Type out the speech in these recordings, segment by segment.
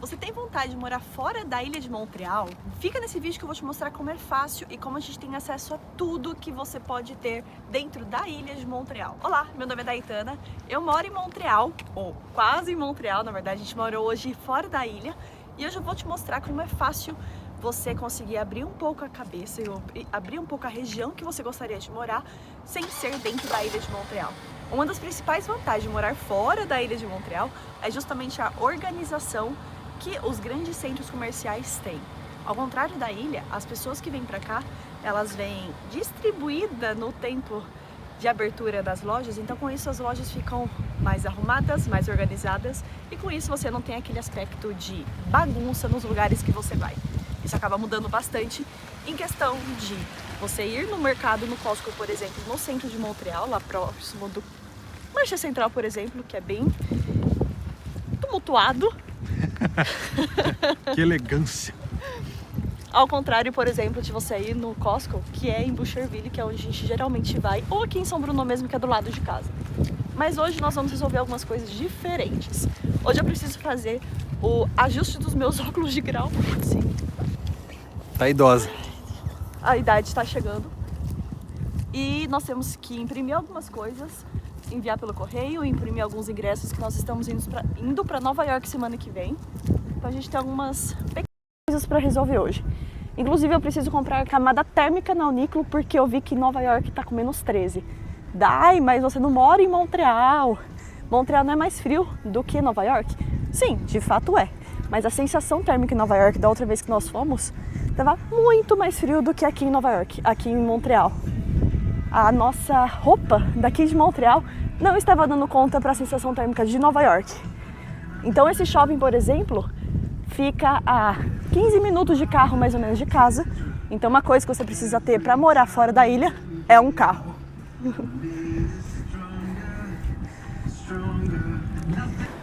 Você tem vontade de morar fora da ilha de Montreal? Fica nesse vídeo que eu vou te mostrar como é fácil e como a gente tem acesso a tudo que você pode ter dentro da ilha de Montreal. Olá, meu nome é Daitana, eu moro em Montreal, ou quase em Montreal, na verdade a gente morou hoje fora da ilha, e hoje eu vou te mostrar como é fácil você conseguir abrir um pouco a cabeça e abrir um pouco a região que você gostaria de morar sem ser dentro da ilha de Montreal. Uma das principais vantagens de morar fora da ilha de Montreal é justamente a organização que os grandes centros comerciais têm. Ao contrário da ilha, as pessoas que vêm para cá, elas vêm distribuídas no tempo de abertura das lojas, então com isso as lojas ficam mais arrumadas, mais organizadas, e com isso você não tem aquele aspecto de bagunça nos lugares que você vai. Isso acaba mudando bastante em questão de você ir no mercado, no Costco, por exemplo, no centro de Montreal, lá próximo do Marché Central, por exemplo, que é bem tumultuado. Que elegância! Ao contrário, por exemplo, de você ir no Costco, que é em Boucherville, que é onde a gente geralmente vai, ou aqui em São Bruno mesmo, que é do lado de casa. Mas hoje nós vamos resolver algumas coisas diferentes. Hoje eu preciso fazer o ajuste dos meus óculos de grau. Sim. Tá idosa. A idade está chegando. E nós temos que imprimir algumas coisas, enviar pelo correio, imprimir alguns ingressos que nós estamos indo para Nova York semana que vem. Então a gente tem algumas pequenas coisas para resolver hoje. Inclusive eu preciso comprar camada térmica na Uniqlo porque eu vi que Nova York está com -13. Dai, mas você não mora em Montreal. Montreal não é mais frio do que Nova York? Sim, de fato é. Mas a sensação térmica em Nova York, da outra vez que nós fomos, estava muito mais frio do que aqui em Nova York, aqui em Montreal. A nossa roupa daqui de Montreal não estava dando conta para a sensação térmica de Nova York. Então esse shopping, por exemplo, fica a 15 minutos de carro mais ou menos de casa. Então uma coisa que você precisa ter para morar fora da ilha é um carro.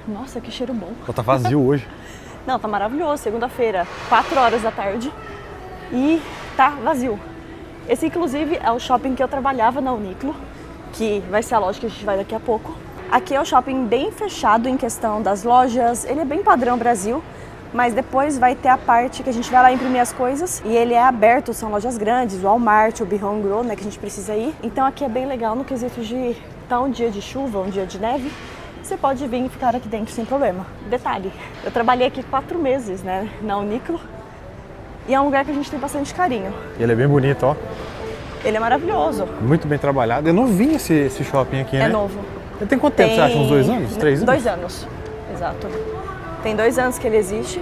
Nossa, que cheiro bom. Tá vazio hoje. Não, tá maravilhoso. Segunda-feira, 4 horas da tarde e tá vazio. Esse, inclusive, é o shopping que eu trabalhava na Uniqlo, que vai ser a loja que a gente vai daqui a pouco. Aqui é o shopping bem fechado em questão das lojas. Ele é bem padrão Brasil, mas depois vai ter a parte que a gente vai lá imprimir as coisas e ele é aberto, são lojas grandes, o Walmart, o Beyond Grow, né, que a gente precisa ir. Então aqui é bem legal no quesito de tá um dia de chuva, um dia de neve, você pode vir e ficar aqui dentro sem problema. Detalhe, eu trabalhei aqui 4 meses, né, na Uniqlo, e é um lugar que a gente tem bastante carinho. Ele é bem bonito, ó. Ele é maravilhoso. Muito bem trabalhado. Eu não vi esse shopping aqui, né? É novo. Ele tem quanto tempo, você acha? Uns 2 anos? 3 anos? 2 anos, exato. Tem 2 anos que ele existe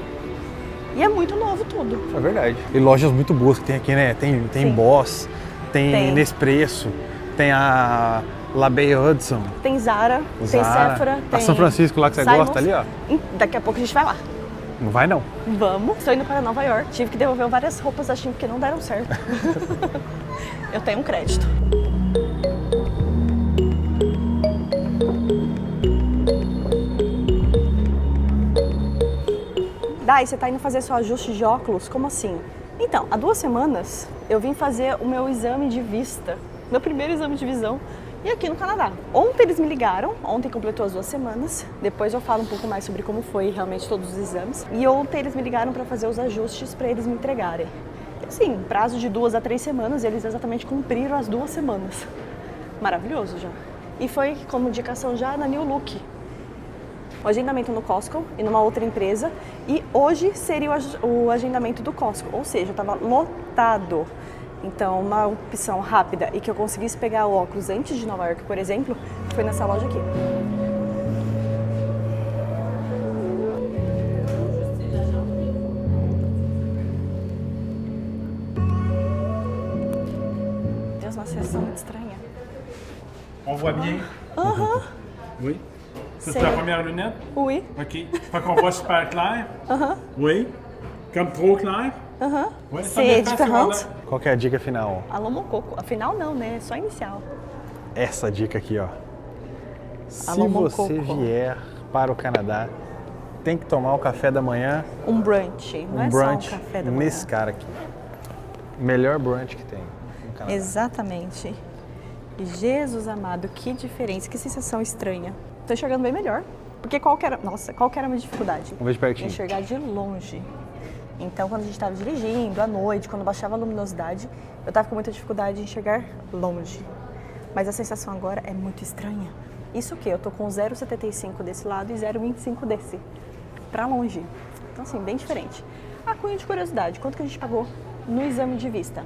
e é muito novo tudo. É verdade. E lojas muito boas que tem aqui, né? Tem Boss, tem Nespresso, tem a La Bay Hudson. Tem Zara, tem Sephora, tem a São Francisco lá que você Simons. gosta ali, ó. Daqui a pouco a gente vai lá. Não vai não. Vamos. Estou indo para Nova York. Tive que devolver várias roupas da Shein porque não deram certo. Eu tenho um crédito. Dai, você tá indo fazer seu ajuste de óculos? Como assim? Então, há 2 semanas eu vim fazer o meu exame de vista, meu primeiro exame de visão, e aqui no Canadá. Ontem eles me ligaram, ontem completou as 2 semanas, depois eu falo um pouco mais sobre como foi realmente todos os exames. E ontem eles me ligaram para fazer os ajustes para eles me entregarem. E sim, prazo de 2 a 3 semanas, eles exatamente cumpriram as 2 semanas. Maravilhoso já. E foi como indicação já na New Look. O agendamento no Costco e numa outra empresa, e hoje seria o agendamento do Costco, ou seja, estava lotado. Então, uma opção rápida e que eu conseguisse pegar o óculos antes de Nova York, por exemplo, foi nessa loja aqui. Deus, uma sessão muito estranha. On voit bien? Oui. C'est C'est- ta première lunette? Oui. OK. Fait qu'on voit super clair? Oui. Comme trop clair? Oui. C'est différent. Qual que é a dica final? Alô, Mococo. Afinal, não, né? Só inicial. Essa dica aqui, ó. Se Alô, você Mococo. vier para o Canadá, tem que tomar o café da manhã, Um brunch, não é brunch só um café da manhã. nesse cara aqui. Melhor brunch que tem no Canadá. Exatamente. Jesus amado, que diferença, que sensação estranha. Tô enxergando bem melhor, Porque qual que era a minha dificuldade? Vamos ver de pertinho. Enxergar de longe. Então, quando a gente estava dirigindo, à noite, quando baixava a luminosidade, eu estava com muita dificuldade de enxergar longe. Mas a sensação agora é muito estranha. Isso o quê? Eu tô com 0,75 desse lado e 0,25 desse. Pra longe. Então, assim, bem diferente. A cunha de curiosidade, quanto que a gente pagou no exame de vista?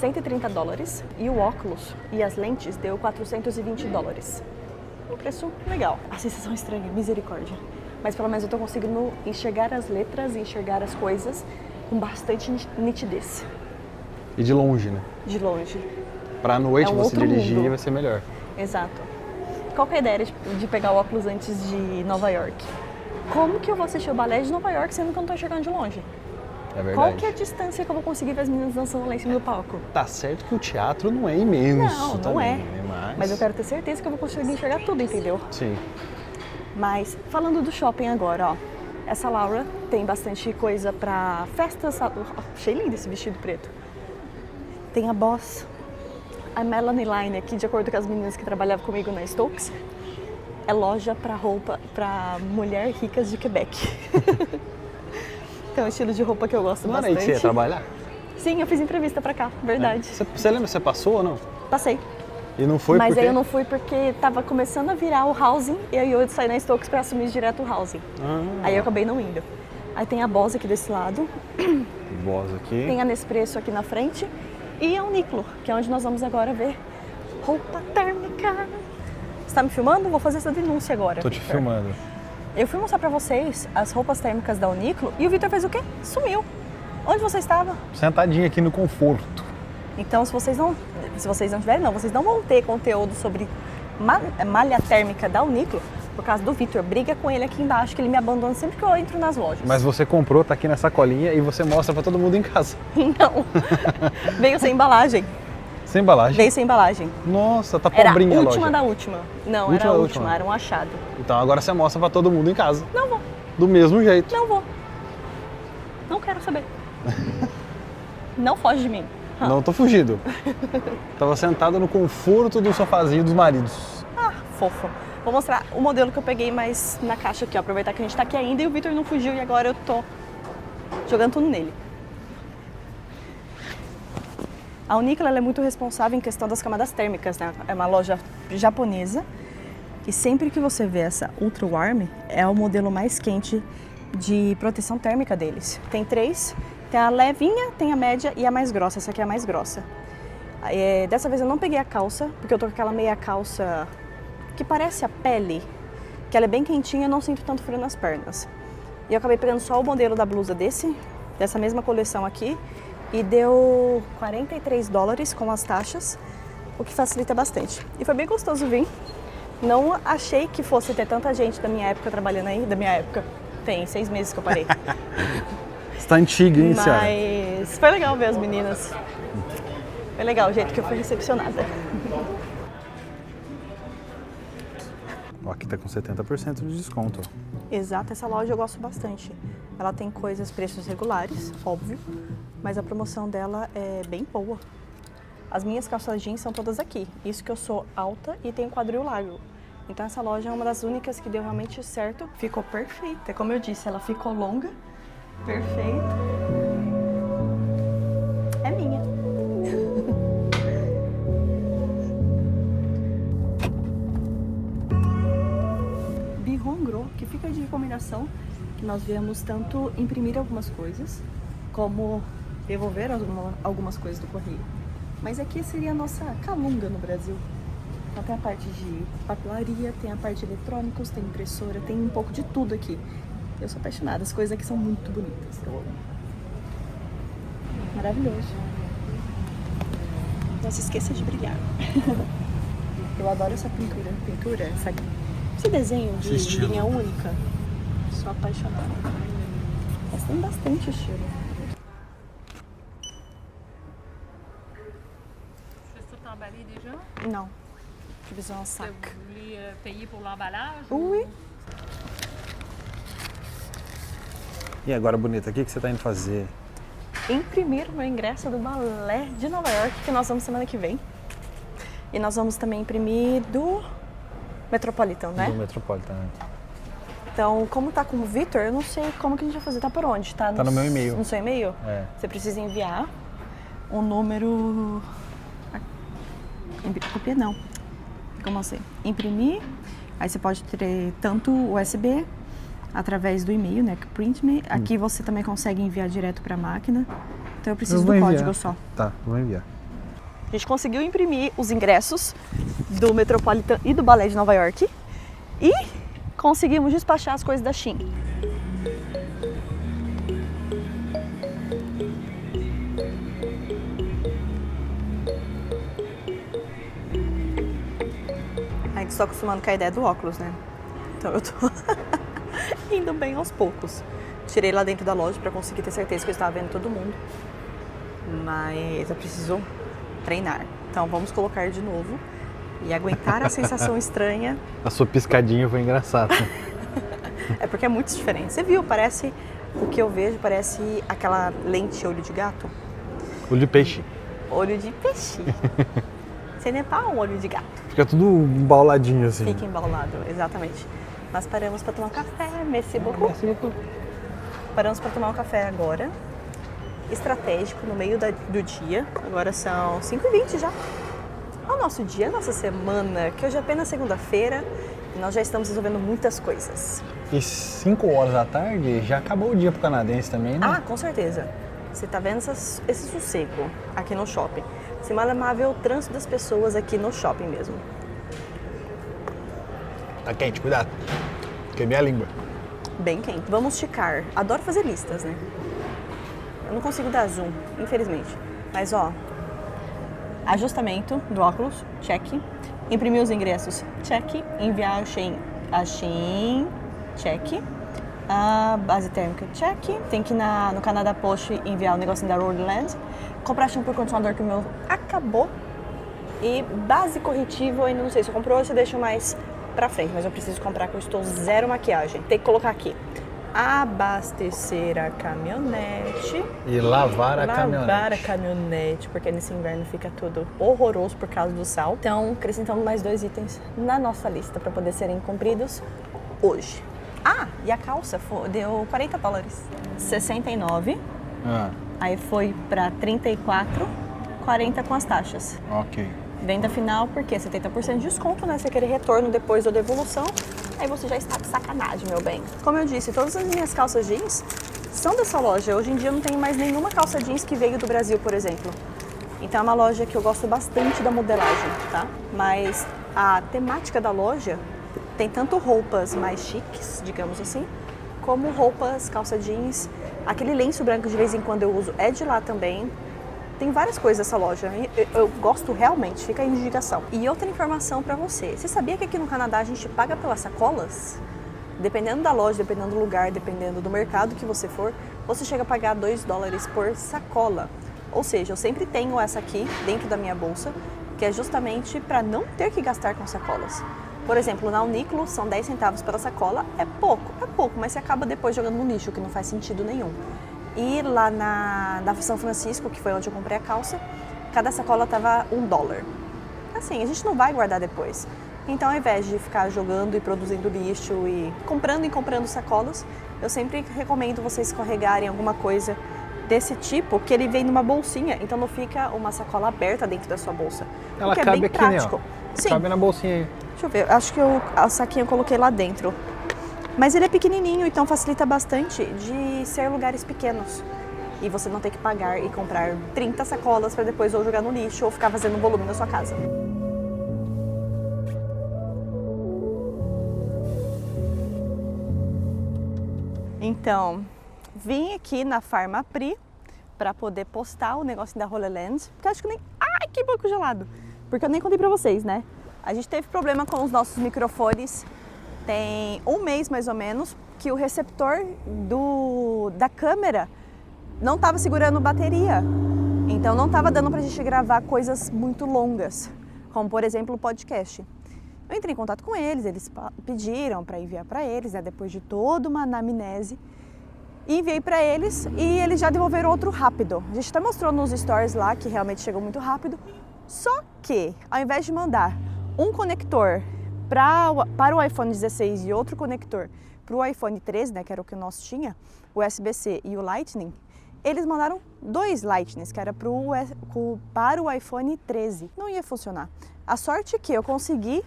$130 e o óculos e as lentes deu $420. Um preço legal. A sensação é estranha, misericórdia. Mas pelo menos eu tô conseguindo enxergar as letras e enxergar as coisas com bastante nitidez. E de longe, né? De longe. Pra noite você dirigir mundo. vai ser melhor. Exato. Qual que é a ideia de pegar o óculos antes de Nova York? Como que eu vou assistir o balé de Nova York sendo que eu não tô enxergando de longe? É verdade. Qual que é a distância que eu vou conseguir ver as meninas dançando lá em cima do palco? Tá certo que o teatro não é imenso Não também, é. né? Mas eu quero ter certeza que eu vou conseguir enxergar tudo, entendeu? Sim. Mas falando do shopping agora, ó. Essa Laura tem bastante coisa pra festas. Achei lindo esse vestido preto. Tem a Boss. A Melanie Line aqui, de acordo com as meninas que trabalhavam comigo na Stokes, é loja pra roupa pra mulher ricas de Quebec. Então é um estilo de roupa que eu gosto Não era bastante. aí que você ia trabalhar? Sim, eu fiz entrevista pra cá, verdade. Você lembra, você passou ou não? Passei. E não foi Mas porque... aí eu não fui porque tava começando a virar o housing e aí eu saí na Stokes pra assumir direto o housing. Aí eu acabei não indo. Aí tem a Boss aqui desse lado, Boss aqui. tem a Nespresso aqui na frente e a Uniqlo, que é onde nós vamos agora ver roupa térmica. Você tá me filmando? Vou fazer essa denúncia agora. Tô te Victor. filmando. Eu fui mostrar pra vocês as roupas térmicas da Uniqlo e o Victor fez o quê? Sumiu. Onde você estava? Sentadinho aqui no conforto. Então, se vocês não tiverem, não, vocês não vão ter conteúdo sobre malha térmica da Uniqlo por causa do Victor. Briga com ele aqui embaixo, que ele me abandona sempre que eu entro nas lojas. Mas você comprou, tá aqui na sacolinha e você mostra pra todo mundo em casa. Não. Veio sem embalagem. Sem embalagem? Veio sem embalagem. Nossa, tá Era a pobrinha a última loja. da última. Não, Última era a da última, última. era um achado. Então agora você mostra pra todo mundo em casa. Não vou, Do mesmo jeito. não vou. Não quero saber. Não foge de mim. Não tô fugindo. Tava sentada no conforto do sofazinho dos maridos. Ah, fofo. Vou mostrar o modelo que eu peguei mais na caixa aqui, ó. Aproveitar que a gente tá aqui ainda e o Victor não fugiu e agora eu tô jogando tudo nele. A Uniqlo ela é muito responsável em questão das camadas térmicas, né? É uma loja japonesa e sempre que você vê essa Ultra Warm, é o modelo mais quente de proteção térmica deles. Tem 3, tem a levinha, tem a média e a mais grossa. Essa aqui é a mais grossa. Dessa vez eu não peguei a calça, porque eu tô com aquela meia calça que parece a pele, que ela é bem quentinha e eu não sinto tanto frio nas pernas. E eu acabei pegando só o modelo da blusa dessa mesma coleção aqui, e deu $43 com as taxas, o que facilita bastante. E foi bem gostoso vir. Não achei que fosse ter tanta gente da minha época trabalhando aí, da minha época. Tem 6 meses que eu parei. Você tá antiga, hein, senhora? Mas foi legal ver as meninas. Foi legal o jeito que eu fui recepcionada. Ó, aqui tá com 70% de desconto. Exato, essa loja eu gosto bastante. Ela tem coisas, preços regulares, óbvio, mas a promoção dela é bem boa. As minhas calças jeans são todas aqui. Isso que eu sou alta e tenho quadril largo. Então essa loja é uma das únicas que deu realmente certo. Ficou perfeita. Como eu disse, ela ficou longa, perfeita. É minha. Bihongro, que fica de recomendação, que nós viemos tanto imprimir algumas coisas, como devolver algumas coisas do correio. Mas aqui seria a nossa Calunga no Brasil. Então tem a parte de papelaria, tem a parte de eletrônicos, tem impressora, tem um pouco de tudo aqui. Eu sou apaixonada, as coisas aqui são muito bonitas, eu amo. Maravilhoso. Não se esqueça de brilhar. Eu adoro essa pintura, esse desenho de linha única. Sou apaixonada. Mas tem bastante estilo. C'est tout emballé déjà? Não. J'ai besoin d'un sac. Vous voulez payer pour l'emballage? Oui. E agora, bonita, o que você tá indo fazer? Imprimir o meu ingresso do balé de Nova York, que nós vamos semana que vem. E nós vamos também imprimir do Metropolitan, né? Do Metropolitan, né? Então, como tá com o Vitor, eu não sei como que a gente vai fazer. Tá por onde? Tá no meu e-mail. No seu e-mail? É. Você precisa enviar um número... Copia não. Como assim? Imprimir. Aí você pode ter tanto USB através do e-mail, né? Que print me. Aqui você também consegue enviar direto para a máquina. Então eu preciso do código só. Tá, vou enviar. A gente conseguiu imprimir os ingressos do Metropolitan e do Ballet de Nova York e conseguimos despachar as coisas da Shein. Ainda estou acostumando com a ideia do óculos, né? Então eu tô indo bem aos poucos. Tirei lá dentro da loja para conseguir ter certeza que eu estava vendo todo mundo. Mas eu preciso treinar. Então vamos colocar de novo e aguentar a sensação estranha. A sua piscadinha foi engraçada. É porque é muito diferente. Você viu, parece, o que eu vejo parece aquela lente olho de gato. Olho de peixe. Olho de peixe. Você nem tá um olho de gato. Fica tudo embauladinho assim. Fica embaulado, exatamente. Nós paramos para tomar um café, merci beaucoup. Merci beaucoup. Paramos para tomar um café agora, estratégico, no meio do dia. Agora são 5h20 já. É o nosso dia, a nossa semana, que hoje é apenas segunda-feira e nós já estamos resolvendo muitas coisas. E 5 horas da tarde já acabou o dia pro canadense também, né? Ah, com certeza. Você tá vendo esse sossego aqui no shopping. Se malamável o trânsito das pessoas aqui no shopping mesmo. Tá quente, cuidado. Queimei a língua. Bem quente. Vamos esticar. Adoro fazer listas, né? Eu não consigo dar zoom, infelizmente. Mas, ó, ajustamento do óculos, check. Imprimir os ingressos, check. Enviar a Shein, check. A base térmica, check. Tem que ir no Canada Post enviar o negocinho da Roadland. Comprar shampoo e condicionador que o meu acabou. E base corretiva, eu ainda não sei se eu comprou ou se deixa mais pra frente, mas eu preciso comprar porque eu estou zero maquiagem. Tem que colocar aqui. Abastecer a caminhonete. E lavar a caminhonete. Lavar a caminhonete, porque nesse inverno fica tudo horroroso por causa do sal. Então, acrescentamos mais 2 itens na nossa lista para poder serem cumpridos hoje. Ah, e a calça deu $40. 69. Aí foi para 34, 40 com as taxas. Ok. Venda final, porque 70% de desconto, né? Você querer retorno depois da devolução, aí você já está de sacanagem, meu bem. Como eu disse, todas as minhas calças jeans são dessa loja. Hoje em dia eu não tenho mais nenhuma calça jeans que veio do Brasil, por exemplo. Então é uma loja que eu gosto bastante da modelagem, tá? Mas a temática da loja tem tanto roupas mais chiques, digamos assim, como roupas, calça jeans. Aquele lenço branco de vez em quando eu uso é de lá também. Tem várias coisas nessa loja. Eu gosto realmente, fica a indicação. E outra informação pra você. Você sabia que aqui no Canadá a gente paga pelas sacolas? Dependendo da loja, dependendo do lugar, dependendo do mercado que você for, você chega a pagar $2 por sacola. Ou seja, eu sempre tenho essa aqui dentro da minha bolsa, que é justamente para não ter que gastar com sacolas. Por exemplo, na Uniqlo são 10 centavos pela sacola, é pouco, mas você acaba depois jogando no lixo, que não faz sentido nenhum. E lá na São Francisco, que foi onde eu comprei a calça, cada sacola tava $1. Assim, a gente não vai guardar depois. Então, ao invés de ficar jogando e produzindo lixo e comprando sacolas, eu sempre recomendo vocês carregarem alguma coisa desse tipo, que ele vem numa bolsinha, então não fica uma sacola aberta dentro da sua bolsa. Ela cabe é bem aqui, prático. né? Sim. Cabe na bolsinha aí. Deixa eu ver, acho que a saquinha eu coloquei lá dentro. Mas ele é pequenininho, então facilita bastante de ser lugares pequenos. E você não ter que pagar e comprar 30 sacolas para depois ou jogar no lixo ou ficar fazendo volume na sua casa. Então, vim aqui na Pharmaprix para poder postar o negócio da Holy Land. Porque eu acho que nem... Ai, que banco gelado! Porque eu nem contei para vocês, né? A gente teve problema com os nossos microfones. Tem um mês mais ou menos que o receptor da câmera não estava segurando bateria. Então não estava dando para a gente gravar coisas muito longas, como por exemplo o podcast. Eu entrei em contato com eles pediram para enviar para eles, né, depois de toda uma anamnese. E enviei para eles e eles já devolveram outro rápido. A gente até mostrou nos stories lá que realmente chegou muito rápido. Só que ao invés de mandar um conector para o iPhone 16 e outro conector pro iPhone 13, né, que era o que o nosso tinha, o USB-C e o Lightning, eles mandaram 2 Lightnings, que era para o iPhone 13. Não ia funcionar. A sorte é que eu consegui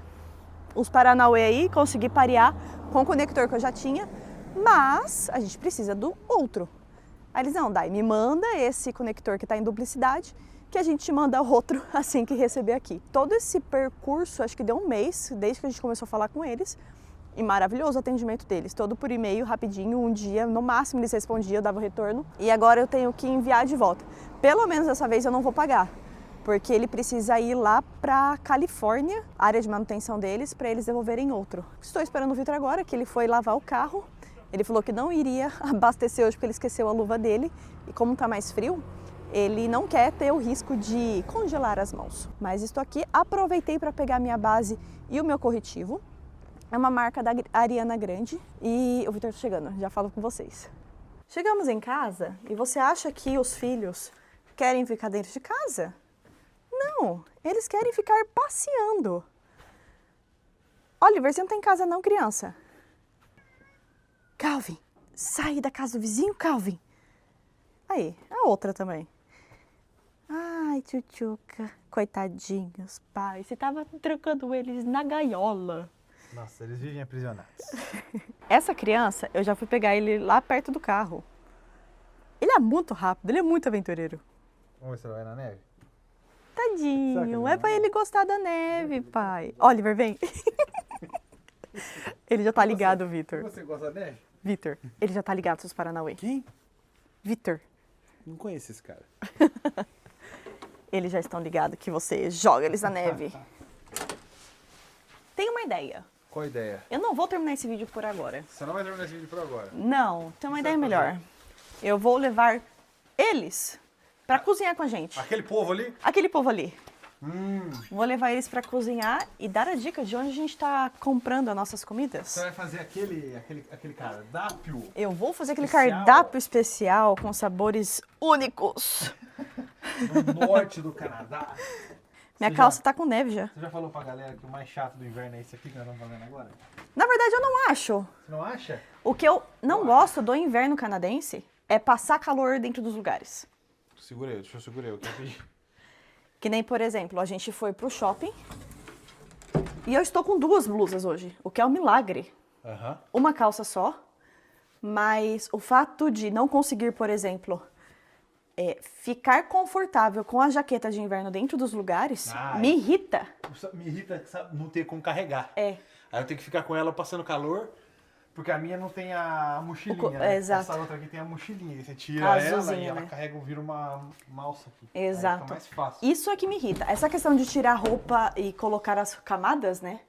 os Paranauê aí, consegui parear com o conector que eu já tinha, mas a gente precisa do outro. Aí eles, não, Dai, me manda esse conector que está em duplicidade, que a gente te manda outro assim que receber aqui. Todo esse percurso, acho que deu um mês, desde que a gente começou a falar com eles, e maravilhoso o atendimento deles, todo por e-mail, rapidinho, um dia, no máximo eles respondiam, eu dava o retorno, e agora eu tenho que enviar de volta. Pelo menos dessa vez eu não vou pagar, porque ele precisa ir lá para Califórnia, área de manutenção deles, para eles devolverem outro. Estou esperando o Vitor agora, que ele foi lavar o carro, ele falou que não iria abastecer hoje porque ele esqueceu a luva dele, e como está mais frio, ele não quer ter o risco de congelar as mãos. Mas estou aqui, aproveitei para pegar minha base e o meu corretivo. É uma marca da Ariana Grande e o Vitor tá chegando, já falo com vocês. Chegamos em casa e você acha que os filhos querem ficar dentro de casa? Não, eles querem ficar passeando. Oliver, você não tá em casa não, criança? Calvin, sai da casa do vizinho, Calvin. Aí, a outra também. Ai, tchutchuca, coitadinhos, pai. Você tava trancando eles na gaiola. Nossa, eles vivem aprisionados. Essa criança, eu já fui pegar ele lá perto do carro. Ele é muito rápido, ele é muito aventureiro. Vamos ver se ele vai na neve? Tadinho, é pra ele gostar da neve, pai. Oliver, vem. Ele já tá ligado, Vitor. Você gosta da neve? Vitor, ele já tá ligado, seus Paranauê. Quem? Vitor. Não conheço esse cara. Eles já estão ligados que você joga eles na neve. Tem uma ideia. Qual a ideia? Eu não vou terminar esse vídeo por agora. Você não vai terminar esse vídeo por agora? Não, tem uma Você ideia vai fazer? melhor. Eu vou levar eles pra cozinhar com a gente. Aquele povo ali? Aquele povo ali. Vou levar eles pra cozinhar e dar a dica de onde a gente tá comprando as nossas comidas. Você vai fazer aquele cardápio? Eu vou fazer aquele especial? cardápio especial com sabores únicos. No norte do Canadá. Minha Você calça já- tá com neve já. Você já falou pra galera que o mais chato do inverno é esse aqui que nós estamos fazendo agora? Na verdade, eu não acho. Você não acha? O que eu não gosto do inverno canadense é passar calor dentro dos lugares. Segura aí, deixa eu segurar eu. Que nem, por exemplo, a gente foi pro shopping e eu estou com 2 blusas hoje, o que é um milagre. Aham. Uma calça só, mas o fato de não conseguir, por exemplo, ficar confortável com a jaqueta de inverno dentro dos lugares Ai. me irrita. Me irrita sabe, não ter como carregar. É. Aí eu tenho que ficar com ela passando calor, porque a minha não tem a mochilinha, né? Exato. Essa outra aqui tem a mochilinha. Você tira A ela azulzinha, e ela né? carrega, vira uma alça aqui. Exato. Aí fica mais fácil. Isso é que me irrita. Essa questão de tirar a roupa e colocar as camadas, né?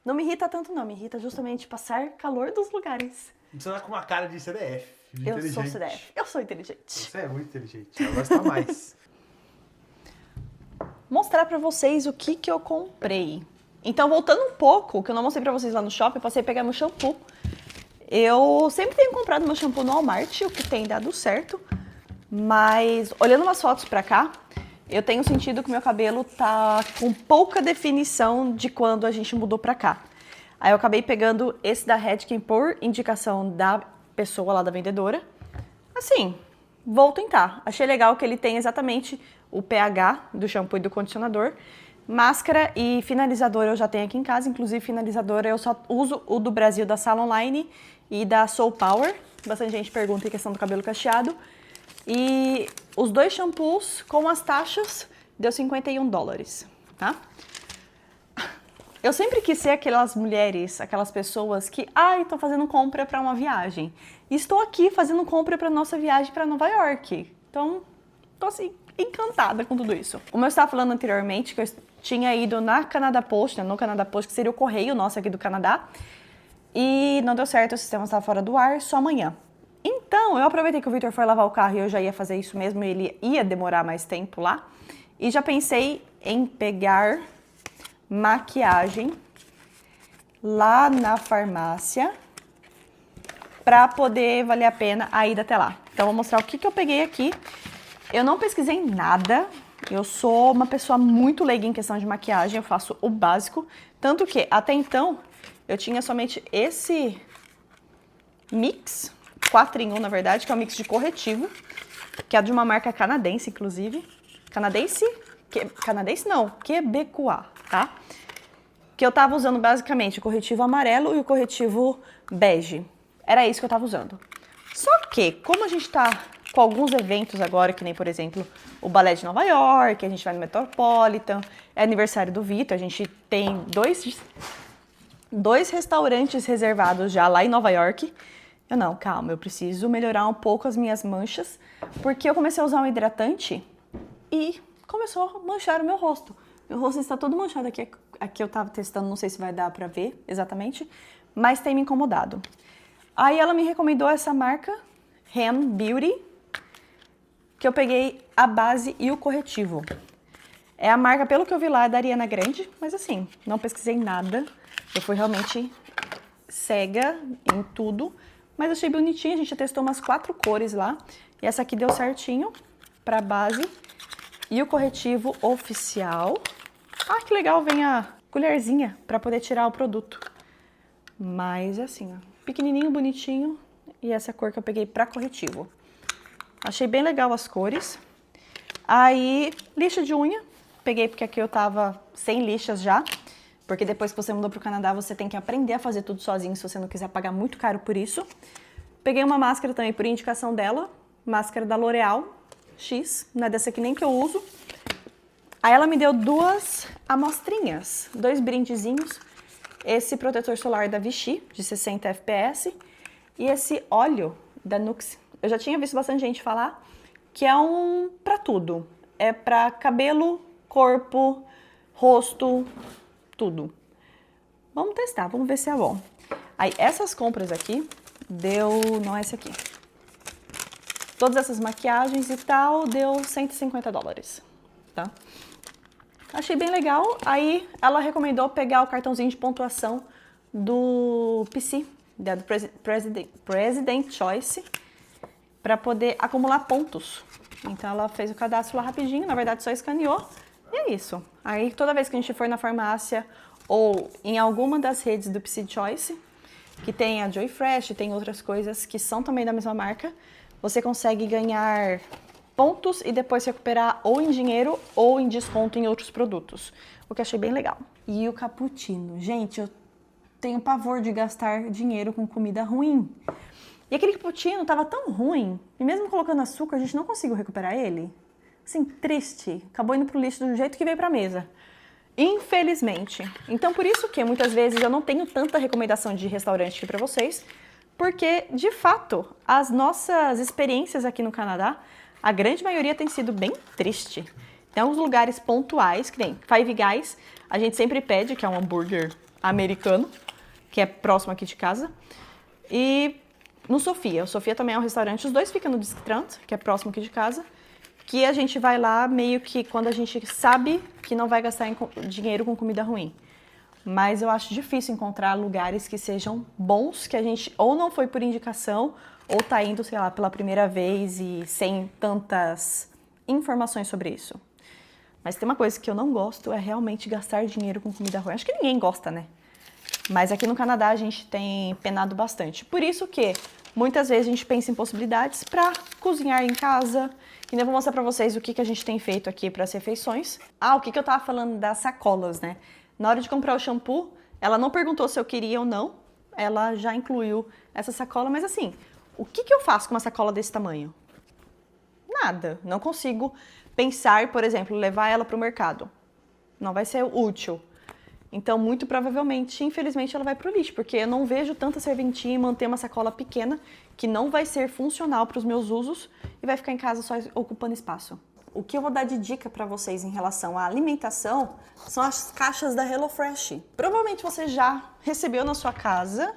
Não me irrita tanto não, me irrita justamente passar calor dos lugares. Você tá com uma cara de CDF, de Eu sou inteligente. CDF, eu sou inteligente. Você é muito inteligente, agora você tá mais. Mostrar pra vocês o que eu comprei. Então, voltando um pouco, que eu não mostrei pra vocês lá no shopping, eu passei a pegar meu shampoo. Eu sempre tenho comprado meu shampoo no Walmart, o que tem dado certo. Mas, olhando umas fotos pra cá, eu tenho sentido que meu cabelo tá com pouca definição de quando a gente mudou pra cá. Aí eu acabei pegando esse da Redken por indicação da pessoa lá, da vendedora. Assim, vou tentar. Achei legal que ele tem exatamente o pH do shampoo e do condicionador. Máscara e finalizador eu já tenho aqui em casa. Inclusive, finalizador eu só uso o do Brasil, da Salon Line e da Soul Power. Bastante gente pergunta em questão do cabelo cacheado. E os 2 shampoos com as taxas deu $51, tá? Eu sempre quis ser aquelas mulheres, aquelas pessoas que, estou fazendo compra para uma viagem. E estou aqui fazendo compra para nossa viagem para Nova York. Então, tô assim, encantada com tudo isso. Como eu estava falando anteriormente, que eu tinha ido na Canada Post, né, no Canada Post, que seria o correio nosso aqui do Canadá, e não deu certo, o sistema estava fora do ar, só amanhã. Então, eu aproveitei que o Vitor foi lavar o carro e eu já ia fazer isso mesmo, e ele ia demorar mais tempo lá, e já pensei em pegar maquiagem lá na farmácia para poder valer a pena a ida até lá. Então, vou mostrar o que eu peguei aqui. Eu não pesquisei nada, eu sou uma pessoa muito leiga em questão de maquiagem, eu faço o básico, tanto que até então eu tinha somente esse mix, 4 em 1 na verdade, que é um mix de corretivo, que é de uma marca canadense, inclusive. Canadense? Canadense não, Quebecois, tá? Que eu tava usando basicamente o corretivo amarelo e o corretivo bege. Era isso que eu tava usando. Só que, como a gente tá com alguns eventos agora, que nem, por exemplo, o Balé de Nova York, a gente vai no Metropolitan, é aniversário do Vitor, a gente tem dois restaurantes reservados já lá em Nova York. Não, calma, eu preciso melhorar um pouco as minhas manchas, porque eu comecei a usar um hidratante e começou a manchar o meu rosto. Meu rosto está todo manchado aqui. Aqui eu tava testando, não sei se vai dar pra ver exatamente, mas tem me incomodado. Aí ela me recomendou essa marca, Hem Beauty, que eu peguei a base e o corretivo. É a marca, pelo que eu vi lá, é da Ariana Grande, mas assim, não pesquisei nada. Eu fui realmente cega em tudo, mas achei bonitinho. A gente já testou umas 4 cores lá. E essa aqui deu certinho pra base. E o corretivo oficial. Ah, que legal, vem a colherzinha pra poder tirar o produto. Mas assim, ó, pequenininho, bonitinho. E essa cor que eu peguei pra corretivo. Achei bem legal as cores. Aí, lixa de unha. Peguei porque aqui eu tava sem lixas já. Porque depois que você mudou pro Canadá, você tem que aprender a fazer tudo sozinho se você não quiser pagar muito caro por isso. Peguei uma máscara também por indicação dela. Máscara da L'Oreal X. Não é dessa aqui nem que eu uso. Aí ela me deu 2 amostrinhas. 2 brindezinhos. Esse protetor solar da Vichy, de 60 FPS. E esse óleo da Nux. Eu já tinha visto bastante gente falar que é um pra tudo. É pra cabelo, corpo, rosto, tudo. Vamos testar, vamos ver se é bom. Aí essas compras aqui deu, não é esse aqui. Todas essas maquiagens e tal deu $150, tá? Achei bem legal. Aí ela recomendou pegar o cartãozinho de pontuação do PC, do President Choice, para poder acumular pontos. Então ela fez o cadastro lá rapidinho, na verdade só escaneou e é isso. Aí toda vez que a gente for na farmácia ou em alguma das redes do PC Choice, que tem a Joy Fresh, tem outras coisas que são também da mesma marca, você consegue ganhar pontos e depois recuperar ou em dinheiro ou em desconto em outros produtos, o que achei bem legal. E o cappuccino, gente, eu tenho pavor de gastar dinheiro com comida ruim. E aquele cappuccino tava tão ruim, e mesmo colocando açúcar, a gente não conseguiu recuperar ele. Assim, triste. Acabou indo pro lixo do jeito que veio pra mesa. Infelizmente. Então, por isso que muitas vezes eu não tenho tanta recomendação de restaurante aqui pra vocês, porque, de fato, as nossas experiências aqui no Canadá, a grande maioria tem sido bem triste. Tem uns lugares pontuais, que nem Five Guys, a gente sempre pede, que é um hambúrguer americano, que é próximo aqui de casa, e no Sofia. O Sofia também é um restaurante, os dois ficam no Distrant, que é próximo aqui de casa, que a gente vai lá meio que quando a gente sabe que não vai gastar dinheiro com comida ruim. Mas eu acho difícil encontrar lugares que sejam bons, que a gente ou não foi por indicação, ou tá indo, sei lá, pela primeira vez e sem tantas informações sobre isso. Mas tem uma coisa que eu não gosto, é realmente gastar dinheiro com comida ruim. Acho que ninguém gosta, né? Mas aqui no Canadá a gente tem penado bastante. Por isso que muitas vezes a gente pensa em possibilidades para cozinhar em casa. E eu vou mostrar para vocês o que a gente tem feito aqui para as refeições. Ah, o que eu tava falando das sacolas, né? Na hora de comprar o shampoo, ela não perguntou se eu queria ou não. Ela já incluiu essa sacola, mas assim, o que eu faço com uma sacola desse tamanho? Nada. Não consigo pensar, por exemplo, levar ela para o mercado. Não vai ser útil. Então, muito provavelmente, infelizmente, ela vai pro lixo, porque eu não vejo tanta serventia em manter uma sacola pequena que não vai ser funcional para os meus usos e vai ficar em casa só ocupando espaço. O que eu vou dar de dica para vocês em relação à alimentação são as caixas da HelloFresh. Provavelmente você já recebeu na sua casa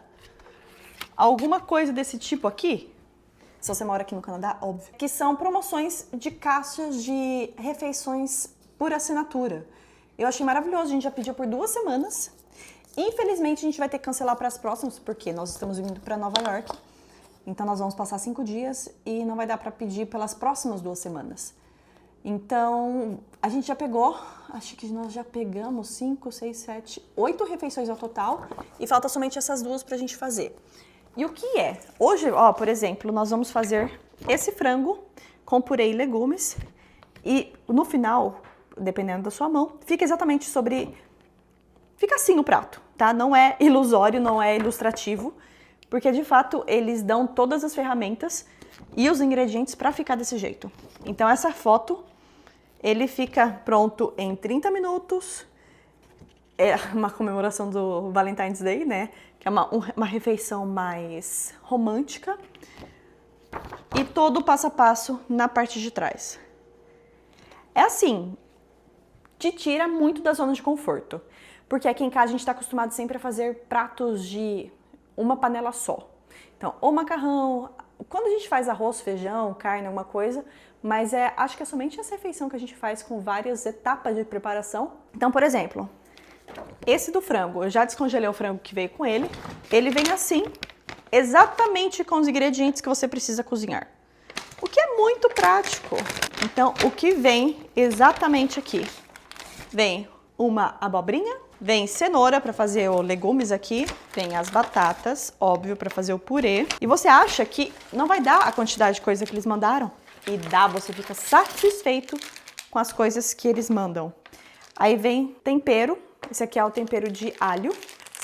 alguma coisa desse tipo aqui, se você mora aqui no Canadá, óbvio, que são promoções de caixas de refeições por assinatura. Eu achei maravilhoso, a gente já pediu por 2 semanas. Infelizmente, a gente vai ter que cancelar para as próximas, porque nós estamos vindo para Nova York. Então, nós vamos passar 5 dias e não vai dar para pedir pelas próximas 2 semanas. Então, a gente já pegou, acho que nós já pegamos 5, 6, 7, 8 refeições ao total. E falta somente essas 2 para a gente fazer. E o que é? Hoje, ó, por exemplo, nós vamos fazer esse frango com purê e legumes. E no final, dependendo da sua mão, fica exatamente sobre... Fica assim o prato, tá? Não é ilusório, não é ilustrativo, porque de fato eles dão todas as ferramentas e os ingredientes para ficar desse jeito. Então essa foto, ele fica pronto em 30 minutos. É uma comemoração do Valentine's Day, né? Que é uma refeição mais romântica. E todo o passo a passo na parte de trás. É assim, te tira muito da zona de conforto. Porque aqui em casa a gente está acostumado sempre a fazer pratos de uma panela só. Então, ou macarrão, quando a gente faz arroz, feijão, carne, alguma coisa, mas acho que é somente essa refeição que a gente faz com várias etapas de preparação. Então, por exemplo, esse do frango, eu já descongelei o frango que veio com ele. Ele vem assim, exatamente com os ingredientes que você precisa cozinhar. O que é muito prático. Então, o que vem exatamente aqui? Vem uma abobrinha, vem cenoura para fazer os legumes aqui, vem as batatas, óbvio, para fazer o purê. E você acha que não vai dar a quantidade de coisa que eles mandaram? E dá, você fica satisfeito com as coisas que eles mandam. Aí vem tempero, esse aqui é o tempero de alho,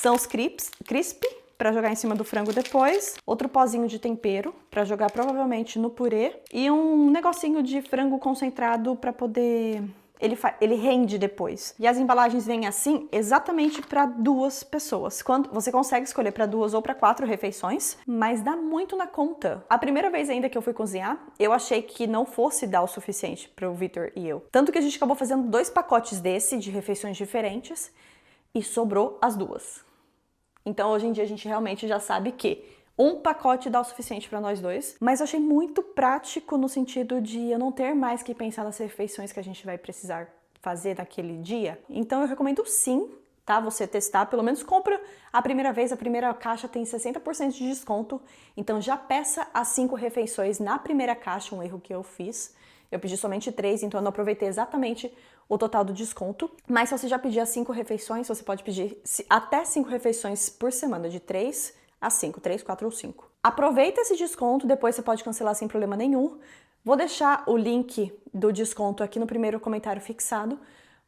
são os crisp, para jogar em cima do frango depois, outro pozinho de tempero para jogar provavelmente no purê e um negocinho de frango concentrado para poder... Ele rende depois. E as embalagens vêm assim exatamente para 2 pessoas. Quando você consegue escolher para 2 ou para 4 refeições, mas dá muito na conta. A primeira vez ainda que eu fui cozinhar, eu achei que não fosse dar o suficiente para o Vitor e eu. Tanto que a gente acabou fazendo 2 pacotes desse de refeições diferentes e sobrou as 2. Então hoje em dia a gente realmente já sabe que um pacote dá o suficiente para nós 2, mas eu achei muito prático no sentido de eu não ter mais que pensar nas refeições que a gente vai precisar fazer naquele dia. Então eu recomendo sim, tá? Você testar, pelo menos compra a primeira vez, a primeira caixa tem 60% de desconto, então já peça as 5 refeições na primeira caixa, um erro que eu fiz. Eu pedi somente 3, então eu não aproveitei exatamente o total do desconto. Mas se você já pedir as 5 refeições, você pode pedir até 5 refeições por semana, de 3 a 5, 3, 4 ou 5. Aproveita esse desconto, depois você pode cancelar sem problema nenhum. Vou deixar o link do desconto aqui no primeiro comentário fixado,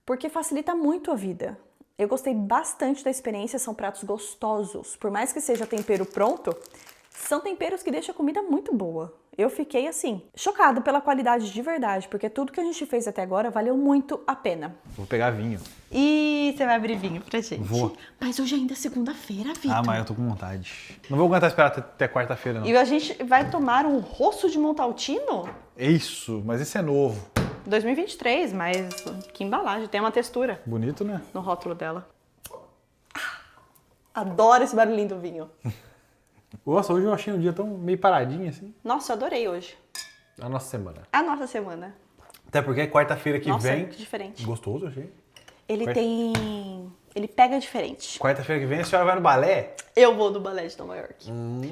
porque facilita muito a vida. Eu gostei bastante da experiência, são pratos gostosos. Por mais que seja tempero pronto, são temperos que deixam a comida muito boa. Eu fiquei, assim, chocada pela qualidade de verdade, porque tudo que a gente fez até agora valeu muito a pena. Vou pegar vinho. E você vai abrir vinho pra gente? Vou. Mas hoje ainda é segunda-feira, Vitor. Ah, mas eu tô com vontade. Não vou aguentar esperar até quarta-feira, não. E a gente vai tomar um rosso de Montaltino? Isso, mas esse é novo. 2023, mas que embalagem, tem uma textura Bonito, né? no rótulo dela. Adoro esse barulhinho do vinho. Nossa, hoje eu achei um dia tão meio paradinho assim. Nossa, eu adorei hoje. A nossa semana. A nossa semana. Até porque quarta-feira que Nossa, vem... que diferente. Gostoso, achei. Ele pega diferente. Quarta-feira que vem a senhora vai no balé? Eu vou do balé de Nova York.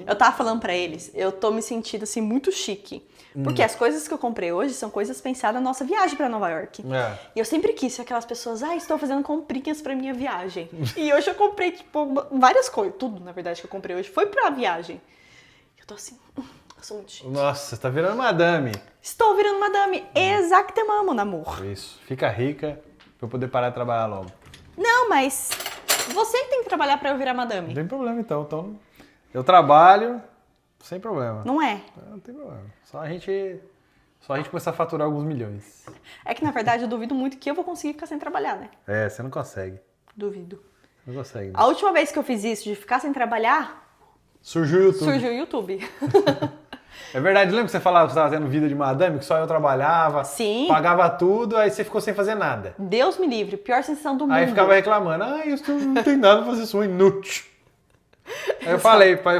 Eu tava falando pra eles, eu tô me sentindo assim muito chique. Porque as coisas que eu comprei hoje são coisas pensadas na nossa viagem pra Nova York. É. E eu sempre quis ser aquelas pessoas, estou fazendo comprinhas pra minha viagem. E hoje eu comprei, tipo, várias coisas. Tudo, na verdade, que eu comprei hoje foi pra viagem. Eu tô assim, eu sou muito chique. Nossa, você tá virando madame. Estou virando madame. Exactement, mon amour. Isso. Fica rica pra eu poder parar de trabalhar logo. Não, mas você que tem que trabalhar pra eu virar madame. Não tem problema, então. Então, eu trabalho sem problema. Não é? Não tem problema. Só a gente começar a faturar alguns milhões. É que, na verdade, eu duvido muito que eu vou conseguir ficar sem trabalhar, né? É, você não consegue. Duvido. Não consegue. A última vez que eu fiz isso, de ficar sem trabalhar, Surgiu o YouTube. surgiu o YouTube. É verdade, lembra que você falava que você estava tendo vida de madame, que só eu trabalhava, Sim. pagava tudo, aí você ficou sem fazer nada. Deus me livre, pior sensação do mundo. Aí ficava reclamando, isso não tem nada pra fazer, sou inútil. Aí eu falei pra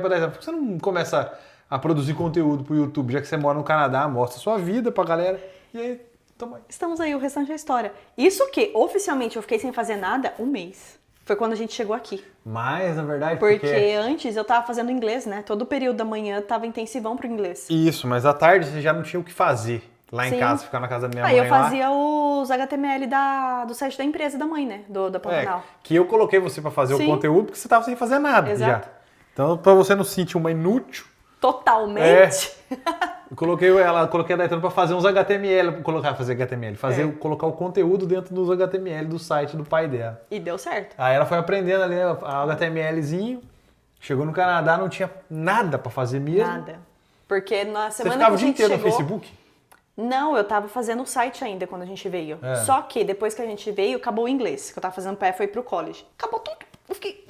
Daisy, por que você não começa a produzir conteúdo pro YouTube, já que você mora no Canadá, mostra a sua vida pra galera, e aí, toma aí. Estamos aí, o restante da história. Isso que, oficialmente, eu fiquei sem fazer nada um mês. Foi quando a gente chegou aqui. Mas, na verdade, Porque antes eu tava fazendo inglês, né? Todo o período da manhã tava intensivão pro inglês. Isso, mas à tarde você já não tinha o que fazer lá Sim. em casa, ficar na casa da minha Aí mãe eu fazia os HTML do site da empresa da mãe, né? Da lá. Pantanal. Que eu coloquei você pra fazer Sim. o conteúdo porque você tava sem fazer nada Exato. já. Então, pra você não se sentir uma inútil, Totalmente. eu coloquei a Daytona pra fazer uns HTML, colocar o conteúdo dentro dos HTML do site do pai dela. E deu certo. Aí ela foi aprendendo ali a HTMLzinho, chegou no Canadá, não tinha nada pra fazer mesmo. Nada. Porque na Você semana ficava que o a dia gente inteiro chegou... no Facebook? Não, eu tava fazendo o site ainda quando a gente veio. É. Só que depois que a gente veio, acabou o inglês. Que eu tava fazendo pé, foi pro college. Acabou tudo. Eu fiquei...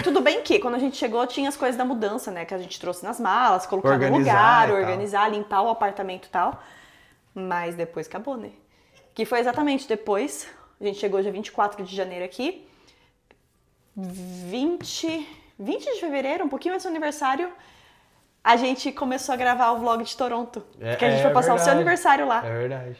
Tudo bem que quando a gente chegou tinha as coisas da mudança, né? Que a gente trouxe nas malas, colocar no lugar, organizar, limpar o apartamento e tal. Mas depois acabou, né? Que foi exatamente depois. A gente chegou dia 24 de janeiro aqui. 20 de fevereiro, um pouquinho antes do aniversário, a gente começou a gravar o vlog de Toronto. Porque a gente foi passar o seu aniversário lá. É verdade.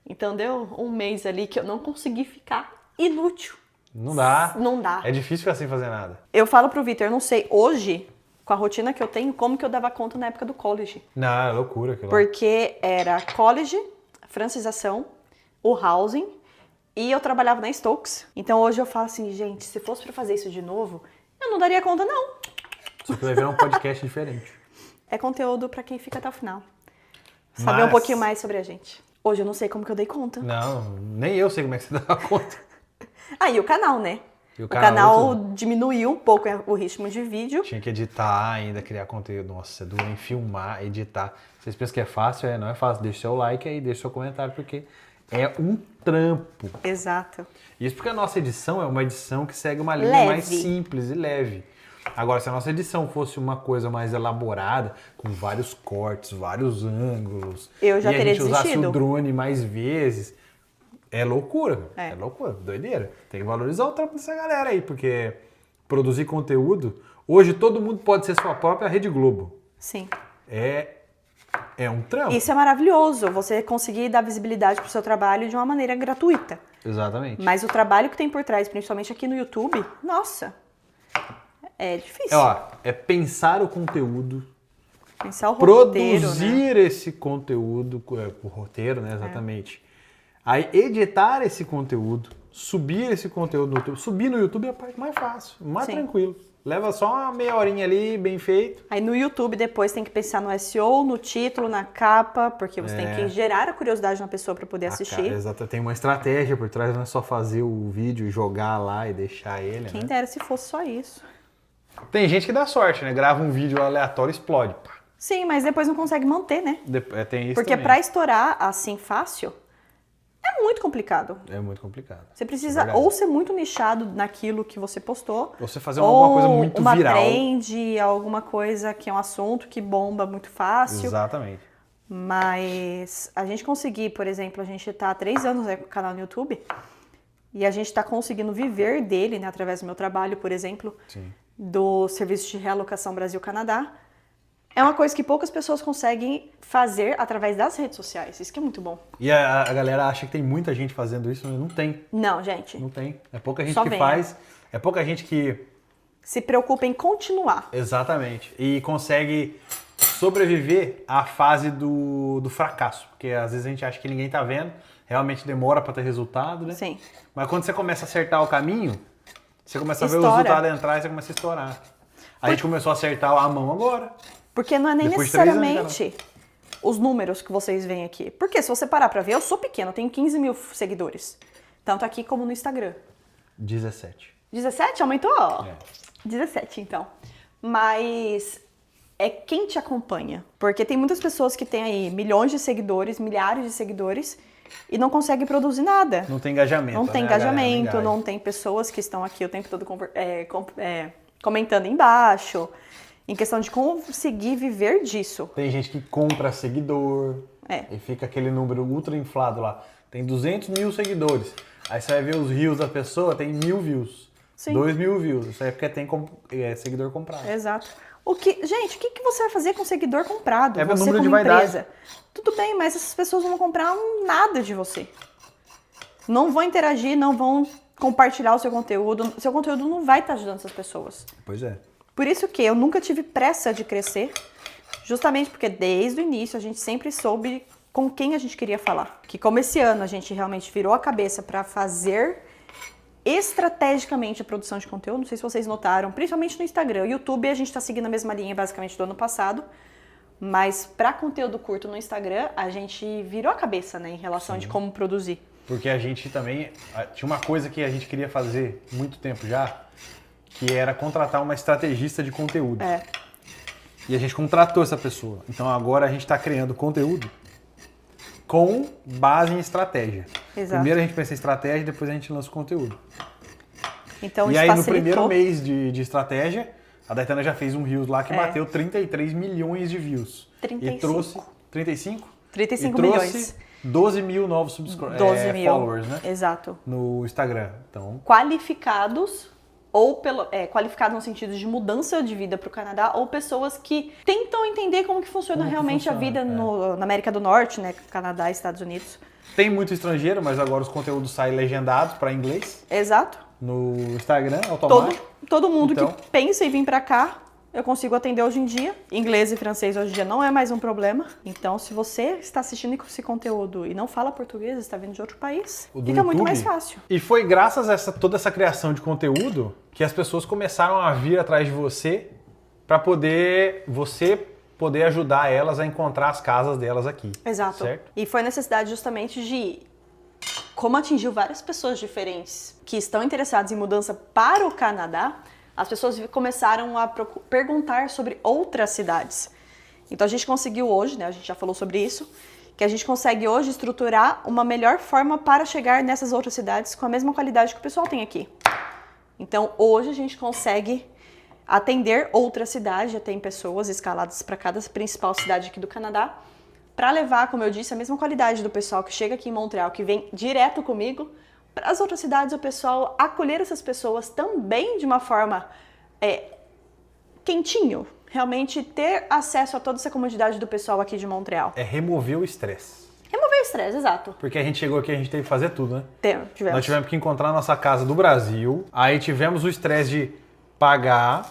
Então deu um mês ali que eu não consegui ficar inútil. Não dá. Não dá. É difícil ficar sem fazer nada. Eu falo pro Vitor, eu não sei hoje, com a rotina que eu tenho, como que eu dava conta na época do college. Não, é loucura aquilo lá. Porque era college, francização, o housing e eu trabalhava na Stokes. Então hoje eu falo assim, gente, se fosse pra fazer isso de novo, eu não daria conta não. Só que vai virar um podcast diferente. É conteúdo pra quem fica até o final. Saber um pouquinho mais sobre a gente. Hoje eu não sei como que eu dei conta. Não, nem eu sei como é que você dá conta. Ah, e o canal, né? E O canal tudo. diminuiu um pouco o ritmo de vídeo. Tinha que editar ainda, criar conteúdo. Nossa, é duro em filmar, editar. Vocês pensam que é fácil? Não é fácil. Deixa seu like aí, deixa seu comentário, porque é um trampo. Exato. Isso porque a nossa edição é uma edição que segue uma linha Leve. mais simples e leve. Agora, se a nossa edição fosse uma coisa mais elaborada, com vários cortes, vários ângulos, Eu já e teria a gente usasse desistido. o drone mais vezes, é loucura. É. É loucura, doideira. Tem que valorizar o trampo dessa galera aí, porque produzir conteúdo, hoje todo mundo pode ser sua própria Rede Globo. Sim. É um trampo. Isso é maravilhoso, você conseguir dar visibilidade pro seu trabalho de uma maneira gratuita. Exatamente. Mas o trabalho que tem por trás, principalmente aqui no YouTube, nossa, é difícil. É pensar o conteúdo, Pensar o roteiro, né? produzir esse conteúdo, o roteiro, né, exatamente. Aí editar esse conteúdo, subir esse conteúdo no YouTube. Subir no YouTube é a parte mais fácil, mais Sim. tranquilo. Leva só uma meia horinha ali, bem feito. Aí no YouTube depois tem que pensar no SEO, no título, na capa, porque você tem que gerar a curiosidade na pessoa para poder assistir. Exato, tem uma estratégia por trás, não é só fazer o vídeo, jogar lá e deixar ele, Quem né? dera se fosse só isso. Tem gente que dá sorte, né? Grava um vídeo aleatório e explode. Pá. Sim, mas depois não consegue manter, né? Tem isso Porque também. para estourar assim fácil, é muito complicado. É muito complicado. Você precisa verdade. ou ser muito nichado naquilo que você postou, Ou você fazer alguma coisa muito uma viral. trend, alguma coisa que é um assunto que bomba muito fácil. Exatamente. Mas a gente conseguir, por exemplo, a gente tá há 3 anos com o canal no YouTube e a gente tá conseguindo viver dele, né, através do meu trabalho, por exemplo, Sim. do Serviço de Realocação Brasil-Canadá. É uma coisa que poucas pessoas conseguem fazer através das redes sociais. Isso que é muito bom. E a galera acha que tem muita gente fazendo isso, mas não tem. Não, gente. Não tem. É pouca gente Só que venha. faz. É pouca gente que... Se preocupa em continuar. Exatamente. E consegue sobreviver à fase do fracasso. Porque às vezes a gente acha que ninguém tá vendo. Realmente demora para ter resultado, né? Sim. Mas quando você começa a acertar o caminho, você começa a ver os Estoura. resultados entrar e você começa a estourar. A gente começou a acertar a mão agora. Porque não é nem Depois de 3 anos, necessariamente os números que vocês veem aqui. Porque se você parar pra ver, eu sou pequena, eu tenho 15 mil seguidores. Tanto aqui como no Instagram. 17. 17? Aumentou? É. 17, então. Mas é quem te acompanha. Porque tem muitas pessoas que têm aí milhões de seguidores, milhares de seguidores e não conseguem produzir nada. Não tem engajamento. Não tem né? A galera engajamento, engaja. não tem pessoas que estão aqui o tempo todo comentando embaixo. Em questão de conseguir viver disso. Tem gente que compra seguidor e fica aquele número ultra inflado lá. Tem 200 mil seguidores. Aí você vai ver os reels da pessoa, tem 1000 views. Sim. 2000 views. Isso aí é porque tem seguidor comprado. Exato. Gente, o que você vai fazer com seguidor comprado? É o Você número de como vaidade. empresa. Tudo bem, mas essas pessoas não vão comprar nada de você. Não vão interagir, não vão compartilhar o seu conteúdo. Seu conteúdo não vai estar ajudando essas pessoas. Pois é. Por isso que eu nunca tive pressa de crescer, justamente porque desde o início a gente sempre soube com quem a gente queria falar. Que como esse ano a gente realmente virou a cabeça para fazer estrategicamente a produção de conteúdo. Não sei se vocês notaram, principalmente no Instagram. O YouTube a gente está seguindo a mesma linha basicamente do ano passado, mas para conteúdo curto no Instagram a gente virou a cabeça, né, em relação de como produzir. Porque a gente também tinha uma coisa que a gente queria fazer muito tempo já, que era contratar uma estrategista de conteúdo. E a gente contratou essa pessoa. Então agora a gente está criando conteúdo com base em estratégia. Exato. Primeiro a gente pensa em estratégia, depois a gente lança o conteúdo. Então, E isso aí no facilitou. primeiro mês de estratégia, a Daytana já fez um Reels lá que bateu 33 milhões de views. 35. E trouxe... 35? 35 e trouxe milhões. 12 mil novos 12 mil. followers, né? Exato. No Instagram. Então, Qualificados, ou qualificados no sentido de mudança de vida para o Canadá, ou pessoas que tentam entender como que funciona Como que realmente funciona, a vida na América do Norte, né? Canadá e Estados Unidos. tem muito estrangeiro, mas agora os conteúdos saem legendados para inglês Exato. no Instagram, automático. Todo mundo Então- que pensa em vir para cá, eu consigo atender hoje em dia. Inglês e francês hoje em dia não é mais um problema. Então, se você está assistindo esse conteúdo e não fala português, está vindo de outro país, O do fica muito YouTube. mais fácil. E foi graças a toda essa criação de conteúdo que as pessoas começaram a vir atrás de você para você poder ajudar elas a encontrar as casas delas aqui. Exato. Certo? E foi necessidade justamente de como atingiu várias pessoas diferentes que estão interessadas em mudança para o Canadá, as pessoas começaram a perguntar sobre outras cidades. Então a gente conseguiu hoje, né, a gente já falou sobre isso, que a gente consegue hoje estruturar uma melhor forma para chegar nessas outras cidades com a mesma qualidade que o pessoal tem aqui. Então hoje a gente consegue atender outra cidade, já tem pessoas escaladas para cada principal cidade aqui do Canadá, para levar, como eu disse, a mesma qualidade do pessoal que chega aqui em Montreal, que vem direto comigo, para as outras cidades, o pessoal acolher essas pessoas também de uma forma quentinho, realmente ter acesso a toda essa comodidade do pessoal aqui de Montreal. É remover o estresse. Remover o estresse, exato. Porque a gente chegou aqui, a gente teve que fazer tudo, né? Tivemos. Nós tivemos que encontrar a nossa casa do Brasil, aí tivemos o estresse de pagar,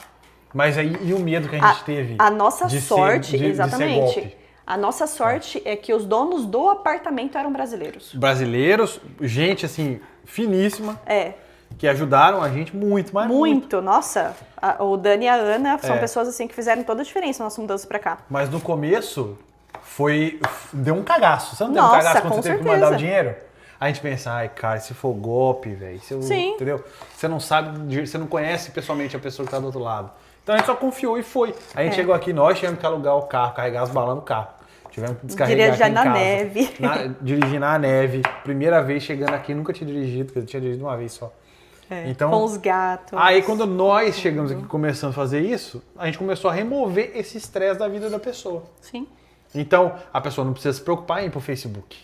mas aí e o medo que a gente teve? A nossa de sorte, ser, de ser exatamente. golpe. A nossa sorte é que os donos do apartamento eram brasileiros. Brasileiros, gente assim, finíssima, É. que ajudaram a gente muito, mas muito. Muito, nossa. O Dani e a Ana são pessoas assim que fizeram toda a diferença na nossa mudança pra cá. Mas no começo, deu um cagaço. Você não deu um Nossa, cagaço quando com você teve que certeza. mandar o dinheiro? A gente pensa, ai, cara, se for golpe, velho, Sim. entendeu? Você não sabe, você não conhece pessoalmente a pessoa que tá do outro lado. Então a gente só confiou e foi. A gente chegou aqui, nós tivemos que alugar o carro, carregar as balas no carro. Tivemos que descarregar Dirigir aqui em na casa. neve. Dirigir na neve. Primeira vez chegando aqui, nunca tinha dirigido, porque eu tinha dirigido uma vez só. Então, Com os gatos. aí quando nós chegamos aqui começando a fazer isso, a gente começou a remover esse estresse da vida da pessoa. Sim, Então, a pessoa não precisa se preocupar em ir pro Facebook.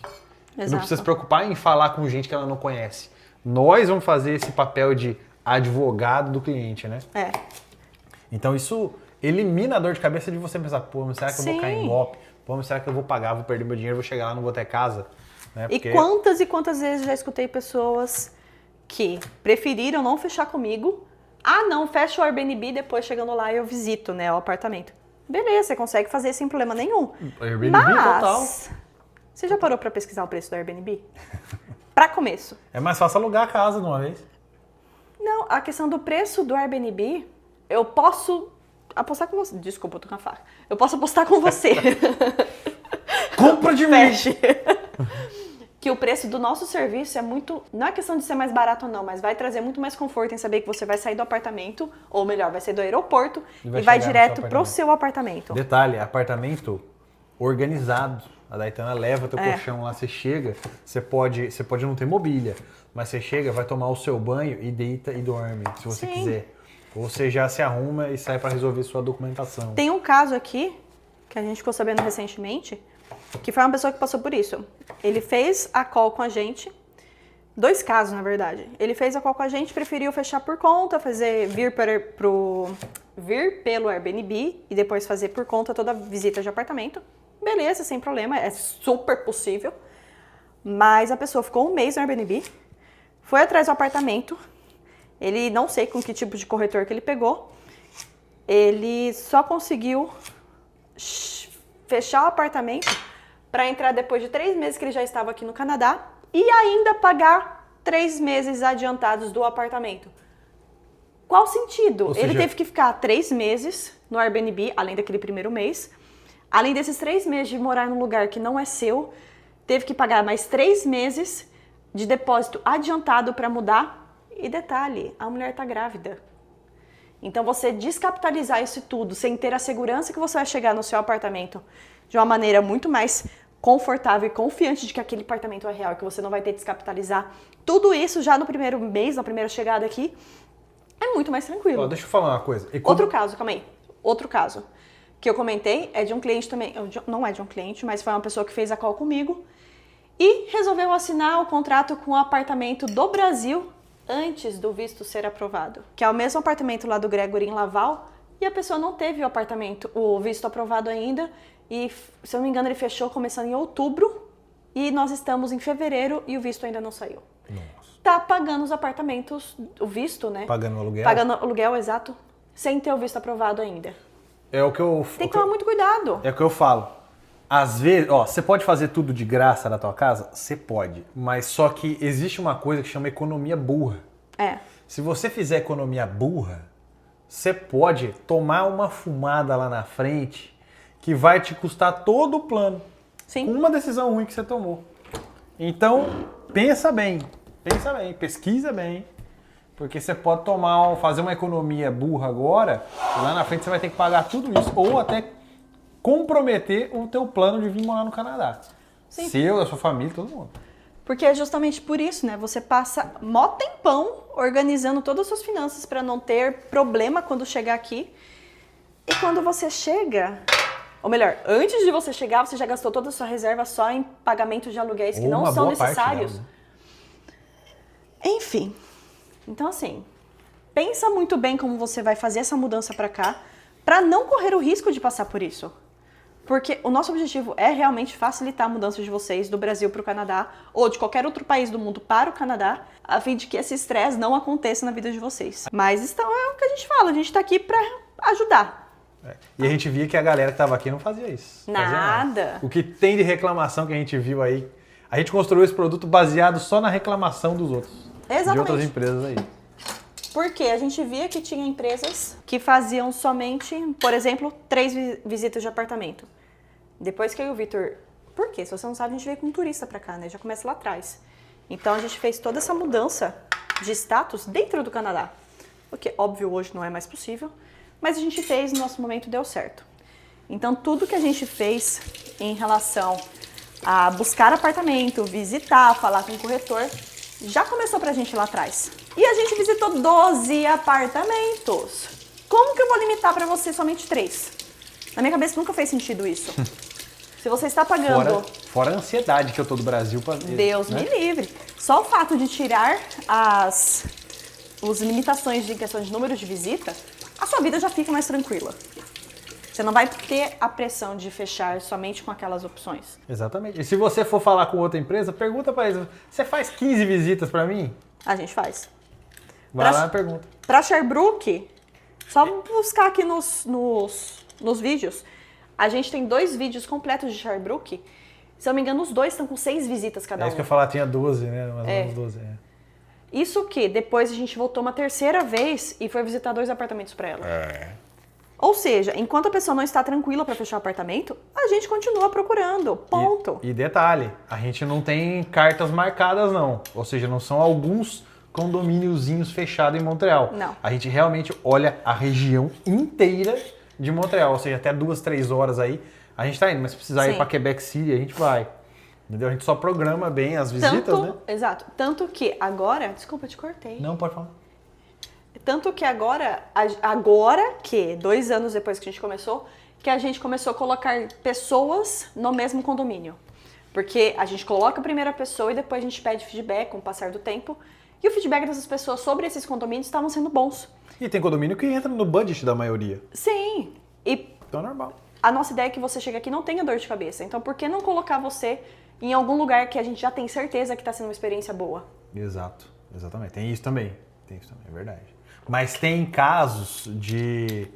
Não exato. precisa se preocupar em falar com gente que ela não conhece. Nós vamos fazer esse papel de advogado do cliente, né? É. Então isso elimina a dor de cabeça de você pensar, pô, mas será que eu vou cair em Sim. golpe? Pô, mas será que eu vou pagar, vou perder meu dinheiro, vou chegar lá, não vou ter casa? Né? E quantas vezes já escutei pessoas que preferiram não fechar comigo. Ah, não, fecha o Airbnb, depois chegando lá eu visito, né, o apartamento. Beleza, você consegue fazer sem problema nenhum. Airbnb Mas, total. você já parou pra pesquisar o preço do Airbnb? Pra começo. É mais fácil alugar a casa de uma vez. Não, a questão do preço do Airbnb, eu posso apostar com você. Desculpa, eu tô com a faca. Eu posso apostar com você. Compra de mim! Feche. Que o preço do nosso serviço é muito... Não é questão de ser mais barato ou não, mas vai trazer muito mais conforto em saber que você vai sair do apartamento, ou melhor, vai sair do aeroporto E e vai vai chegar no direto seu pro seu apartamento. Detalhe, apartamento organizado. A Daytana leva teu colchão lá, você chega, você pode não ter mobília, mas você chega, vai tomar o seu banho e deita e dorme, se você Sim. quiser. Ou você já se arruma e sai para resolver sua documentação. Tem um caso aqui, que a gente ficou sabendo recentemente, que foi uma pessoa que passou por isso. Ele fez a call com a gente, 2 casos na verdade. Ele fez a call com a gente, preferiu fechar por conta, vir pelo Airbnb e depois fazer por conta toda a visita de apartamento. Beleza, sem problema, é super possível. Mas a pessoa ficou 1 mês no Airbnb, foi atrás do apartamento, ele não sei com que tipo de corretor que ele pegou, ele só conseguiu fechar o apartamento para entrar depois de 3 meses que ele já estava aqui no Canadá e ainda pagar 3 meses adiantados do apartamento. Qual sentido? Ou seja, ele teve que ficar 3 meses no Airbnb, além daquele primeiro mês. Além desses 3 meses de morar num lugar que não é seu, teve que pagar mais 3 meses de depósito adiantado para mudar. E detalhe, a mulher está grávida. Então você descapitalizar isso tudo, sem ter a segurança que você vai chegar no seu apartamento de uma maneira muito mais confortável e confiante de que aquele apartamento é real, que você não vai ter que descapitalizar. Tudo isso já no primeiro mês, na primeira chegada aqui, é muito mais tranquilo. Ó, deixa eu falar uma coisa. Outro caso, calma aí. Outro caso que eu comentei é de um cliente também, não é de um cliente, mas foi uma pessoa que fez a call comigo e resolveu assinar o contrato com o apartamento do Brasil antes do visto ser aprovado. Que é o mesmo apartamento lá do Gregory em Laval e a pessoa não teve o visto aprovado ainda e, se eu não me engano, ele fechou começando em outubro e nós estamos em fevereiro e o visto ainda não saiu. Nossa. Tá pagando os apartamentos, o visto, né? Pagando o aluguel? Pagando aluguel, exato, sem ter o visto aprovado ainda. É o que eu... Tem que tomar muito cuidado. É o que eu falo. Às vezes, ó, você pode fazer tudo de graça na tua casa? Você pode. Mas só que existe uma coisa que chama economia burra. É. Se você fizer economia burra, você pode tomar uma fumada lá na frente que vai te custar todo o plano. Sim. Com uma decisão ruim que você tomou. Então, pensa bem, pesquisa bem. Porque você pode fazer uma economia burra agora, e lá na frente você vai ter que pagar tudo isso. Ou até comprometer o teu plano de vir morar no Canadá. Sim. Seu, da sua família, todo mundo. Porque é justamente por isso, né? Você passa mó tempão organizando todas as suas finanças para não ter problema quando chegar aqui. E quando você chega, ou melhor, antes de você chegar, você já gastou toda a sua reserva só em pagamento de aluguéis que não são necessários. Enfim. Então, assim, pensa muito bem como você vai fazer essa mudança para cá, para não correr o risco de passar por isso. Porque o nosso objetivo é realmente facilitar a mudança de vocês do Brasil para o Canadá, ou de qualquer outro país do mundo para o Canadá, a fim de que esse estresse não aconteça na vida de vocês. Mas então é o que a gente fala, a gente está aqui para ajudar. É. E a gente via que a galera que estava aqui não fazia isso. Nada. O que tem de reclamação que a gente viu aí, a gente construiu esse produto baseado só na reclamação dos outros. Exatamente. De outras empresas aí. Porque a gente via que tinha empresas que faziam somente, por exemplo, 3 visitas de apartamento. Depois que eu e o Vitor... Por quê? Se você não sabe, a gente veio com um turista pra cá, né? Já começa lá atrás. Então a gente fez toda essa mudança de status dentro do Canadá. O que, óbvio, hoje não é mais possível. Mas a gente fez, no nosso momento deu certo. Então tudo que a gente fez em relação a buscar apartamento, visitar, falar com o corretor, já começou pra gente lá atrás. E a gente visitou 12 apartamentos. Como que eu vou limitar pra você somente 3? Na minha cabeça nunca fez sentido isso. Se você está pagando... Fora a ansiedade que eu tô do Brasil pra ver. Deus me livre. Só o fato de tirar as limitações de questão de número de visita, a sua vida já fica mais tranquila. Você não vai ter a pressão de fechar somente com aquelas opções. Exatamente. E se você for falar com outra empresa, pergunta pra eles, você faz 15 visitas pra mim? A gente faz. Vai lá e pergunta. Pra Sherbrooke, só buscar aqui nos vídeos. A gente tem 2 vídeos completos de Sherbrooke. Se eu não me engano, os 2 estão com 6 visitas cada um. É isso que eu ia falar, tinha 12, né? Mais ou menos 12, Isso que depois a gente voltou uma terceira vez e foi visitar 2 apartamentos pra ela. Ou seja, enquanto a pessoa não está tranquila para fechar o apartamento, a gente continua procurando. Ponto. E detalhe, a gente não tem cartas marcadas, não. Ou seja, não são alguns condomíniozinhos fechados em Montreal. Não. A gente realmente olha a região inteira de Montreal. Ou seja, até 2, 3 horas aí a gente tá indo. Mas se precisar ir para Quebec City, a gente vai. Entendeu? A gente só programa bem as visitas, né? Exato. Tanto que agora... Desculpa, eu te cortei. Não, pode falar. Tanto que agora que 2 anos depois que a gente começou, que a gente começou a colocar pessoas no mesmo condomínio. Porque a gente coloca a primeira pessoa e depois a gente pede feedback com o passar do tempo. E o feedback dessas pessoas sobre esses condomínios estavam sendo bons. E tem condomínio que entra no budget da maioria. Sim. E então é normal. a nossa ideia é que você chegue aqui e não tenha dor de cabeça. Então por que não colocar você em algum lugar que a gente já tem certeza que está sendo uma experiência boa? Exato. Exatamente. Tem isso também, é verdade. Mas tem casos de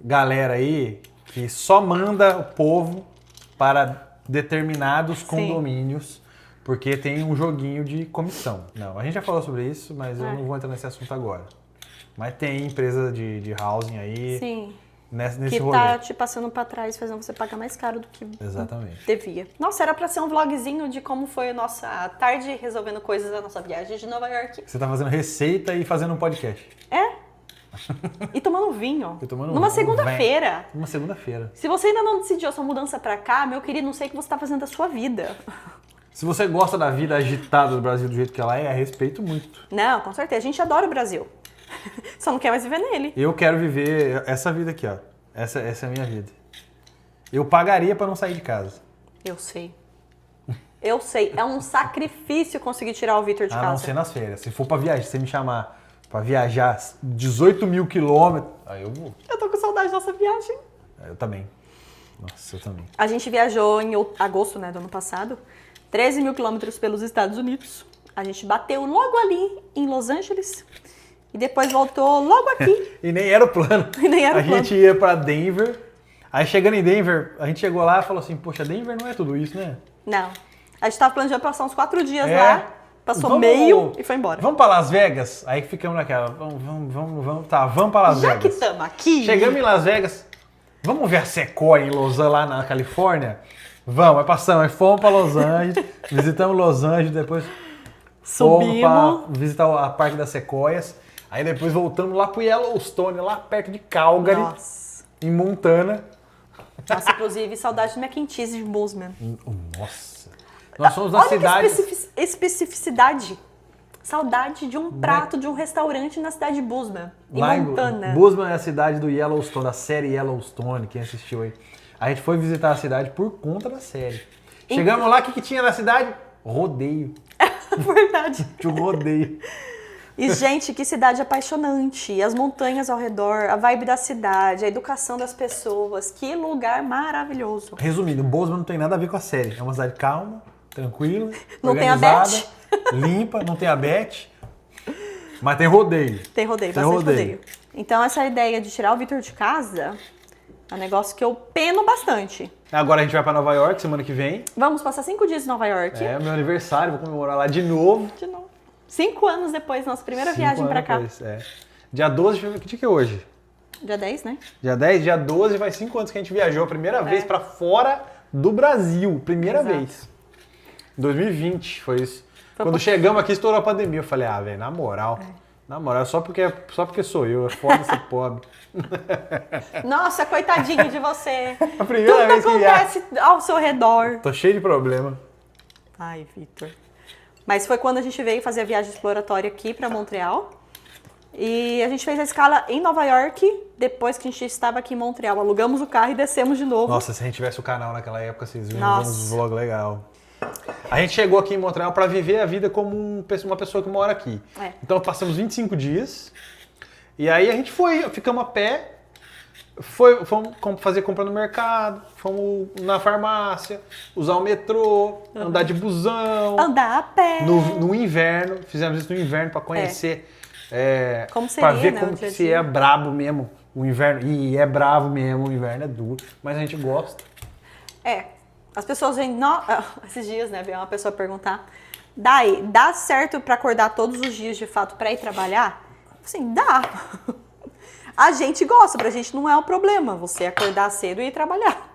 galera aí que só manda o povo para determinados condomínios Porque tem um joguinho de comissão. Não, a gente já falou sobre isso, mas eu não vou entrar nesse assunto agora. Mas tem empresa de housing aí. Sim. Nesse Que rolê. tá te passando pra trás, fazendo você pagar mais caro do que Exatamente. devia. Nossa, era pra ser um vlogzinho de como foi a nossa tarde resolvendo coisas da nossa viagem de Nova York. Você tá fazendo receita e fazendo um podcast. É? E tomando vinho. E tomando Numa vinho. segunda-feira. Uma segunda-feira. Se você ainda não decidiu a sua mudança pra cá, meu querido, não sei o que você tá fazendo da sua vida. Se você gosta da vida agitada do Brasil do jeito que ela é, respeito muito. Não, com certeza. A gente adora o Brasil. Só não quer mais viver nele. Eu quero viver essa vida aqui, ó. Essa é a minha vida. Eu pagaria pra não sair de casa. Eu sei. Eu sei. É um sacrifício conseguir tirar o Vitor de A casa. não ser nas férias. Se for pra viajar, se você me chamar pra viajar 18 mil quilômetros, aí eu vou. Eu tô com saudade da nossa viagem. Eu também. Nossa, eu também. A gente viajou em agosto, né, do ano passado. 13 mil quilômetros pelos Estados Unidos. A gente bateu logo ali em Los Angeles. E depois voltou logo aqui. E nem era o plano. E nem era o plano. A gente ia pra Denver. Aí chegando em Denver, a gente chegou lá e falou assim, poxa, Denver não é tudo isso, né? Não. A gente tava planejando passar uns 4 dias É. lá. Passou meio e foi embora. Vamos pra Las Vegas? Aí ficamos naquela, vamos pra Las Já que Vegas. estamos aqui... Chegamos em Las Vegas, vamos ver a Sequoia em Los Angeles, lá na Califórnia? Vamos, aí passamos, aí fomos pra Los Angeles, visitamos Los Angeles, depois fomos Subimos. pra visitar a Parque das Sequoias, aí depois voltamos lá pro Yellowstone, lá perto de Calgary, Nossa. em Montana. Nossa, inclusive, saudade do mac and cheese de Bozeman. Nossa, nós somos na Olha cidade... que especificidade. Saudade de um prato de um restaurante na cidade de Bozeman, em Lá Montana. Bozeman é a cidade do Yellowstone, da série Yellowstone, quem assistiu aí. A gente foi visitar a cidade por conta da série. Chegamos lá, o que tinha na cidade? Rodeio. Verdade. Tinha um rodeio. E, gente, que cidade apaixonante. As montanhas ao redor, a vibe da cidade, a educação das pessoas. Que lugar maravilhoso. Resumindo, Bozeman não tem nada a ver com a série. É uma cidade calma, tranquila, Não tem a organizada, limpa, não tem a Beth, mas tem rodeio. Tem rodeio, Tem bastante rodeio. rodeio. Então, essa ideia de tirar o Vitor de casa é um negócio que eu peno bastante. Agora a gente vai pra Nova York semana que vem. Vamos passar 5 dias em Nova York. É meu aniversário, vou comemorar lá de novo. De novo. 5 anos depois, nossa primeira 5 viagem pra anos cá. depois, é. Dia 12, que dia que é hoje? Dia 10, né? Dia 10, dia 12, faz 5 anos que a gente viajou a primeira vez pra fora do Brasil. Primeira Exato. vez. Em 2020 foi isso. Foi Quando por- chegamos aqui, estourou a pandemia. Eu falei, velho, na moral. Na moral, só porque sou eu. É foda ser pobre. Nossa, coitadinho de você. A primeira Tudo vez que acontece ao seu redor. Tô cheio de problema. Ai, Vitor. Mas foi quando a gente veio fazer a viagem exploratória aqui pra Montreal. E a gente fez a escala em Nova York, depois que a gente estava aqui em Montreal. Alugamos o carro e descemos de novo. Nossa, se a gente tivesse o canal naquela época, vocês viram Nossa. uns vlogs legal. A gente chegou aqui em Montreal pra viver a vida como uma pessoa que mora aqui. É. Então passamos 25 dias. E aí a gente ficamos a pé. Fomos fazer compra no mercado, fomos na farmácia, usar o metrô, andar de busão. Andar a pé. No inverno, fizemos isso no inverno pra conhecer. Como seria, pra ver né, como o dia a que se dia. é brabo mesmo o inverno. E é bravo mesmo, o inverno é duro, mas a gente gosta. É. As pessoas vêm... Esses dias, né, veio uma pessoa perguntar, dá certo pra acordar todos os dias, de fato, pra ir trabalhar? Assim, dá. A gente gosta, pra gente não é um problema você acordar cedo e ir trabalhar.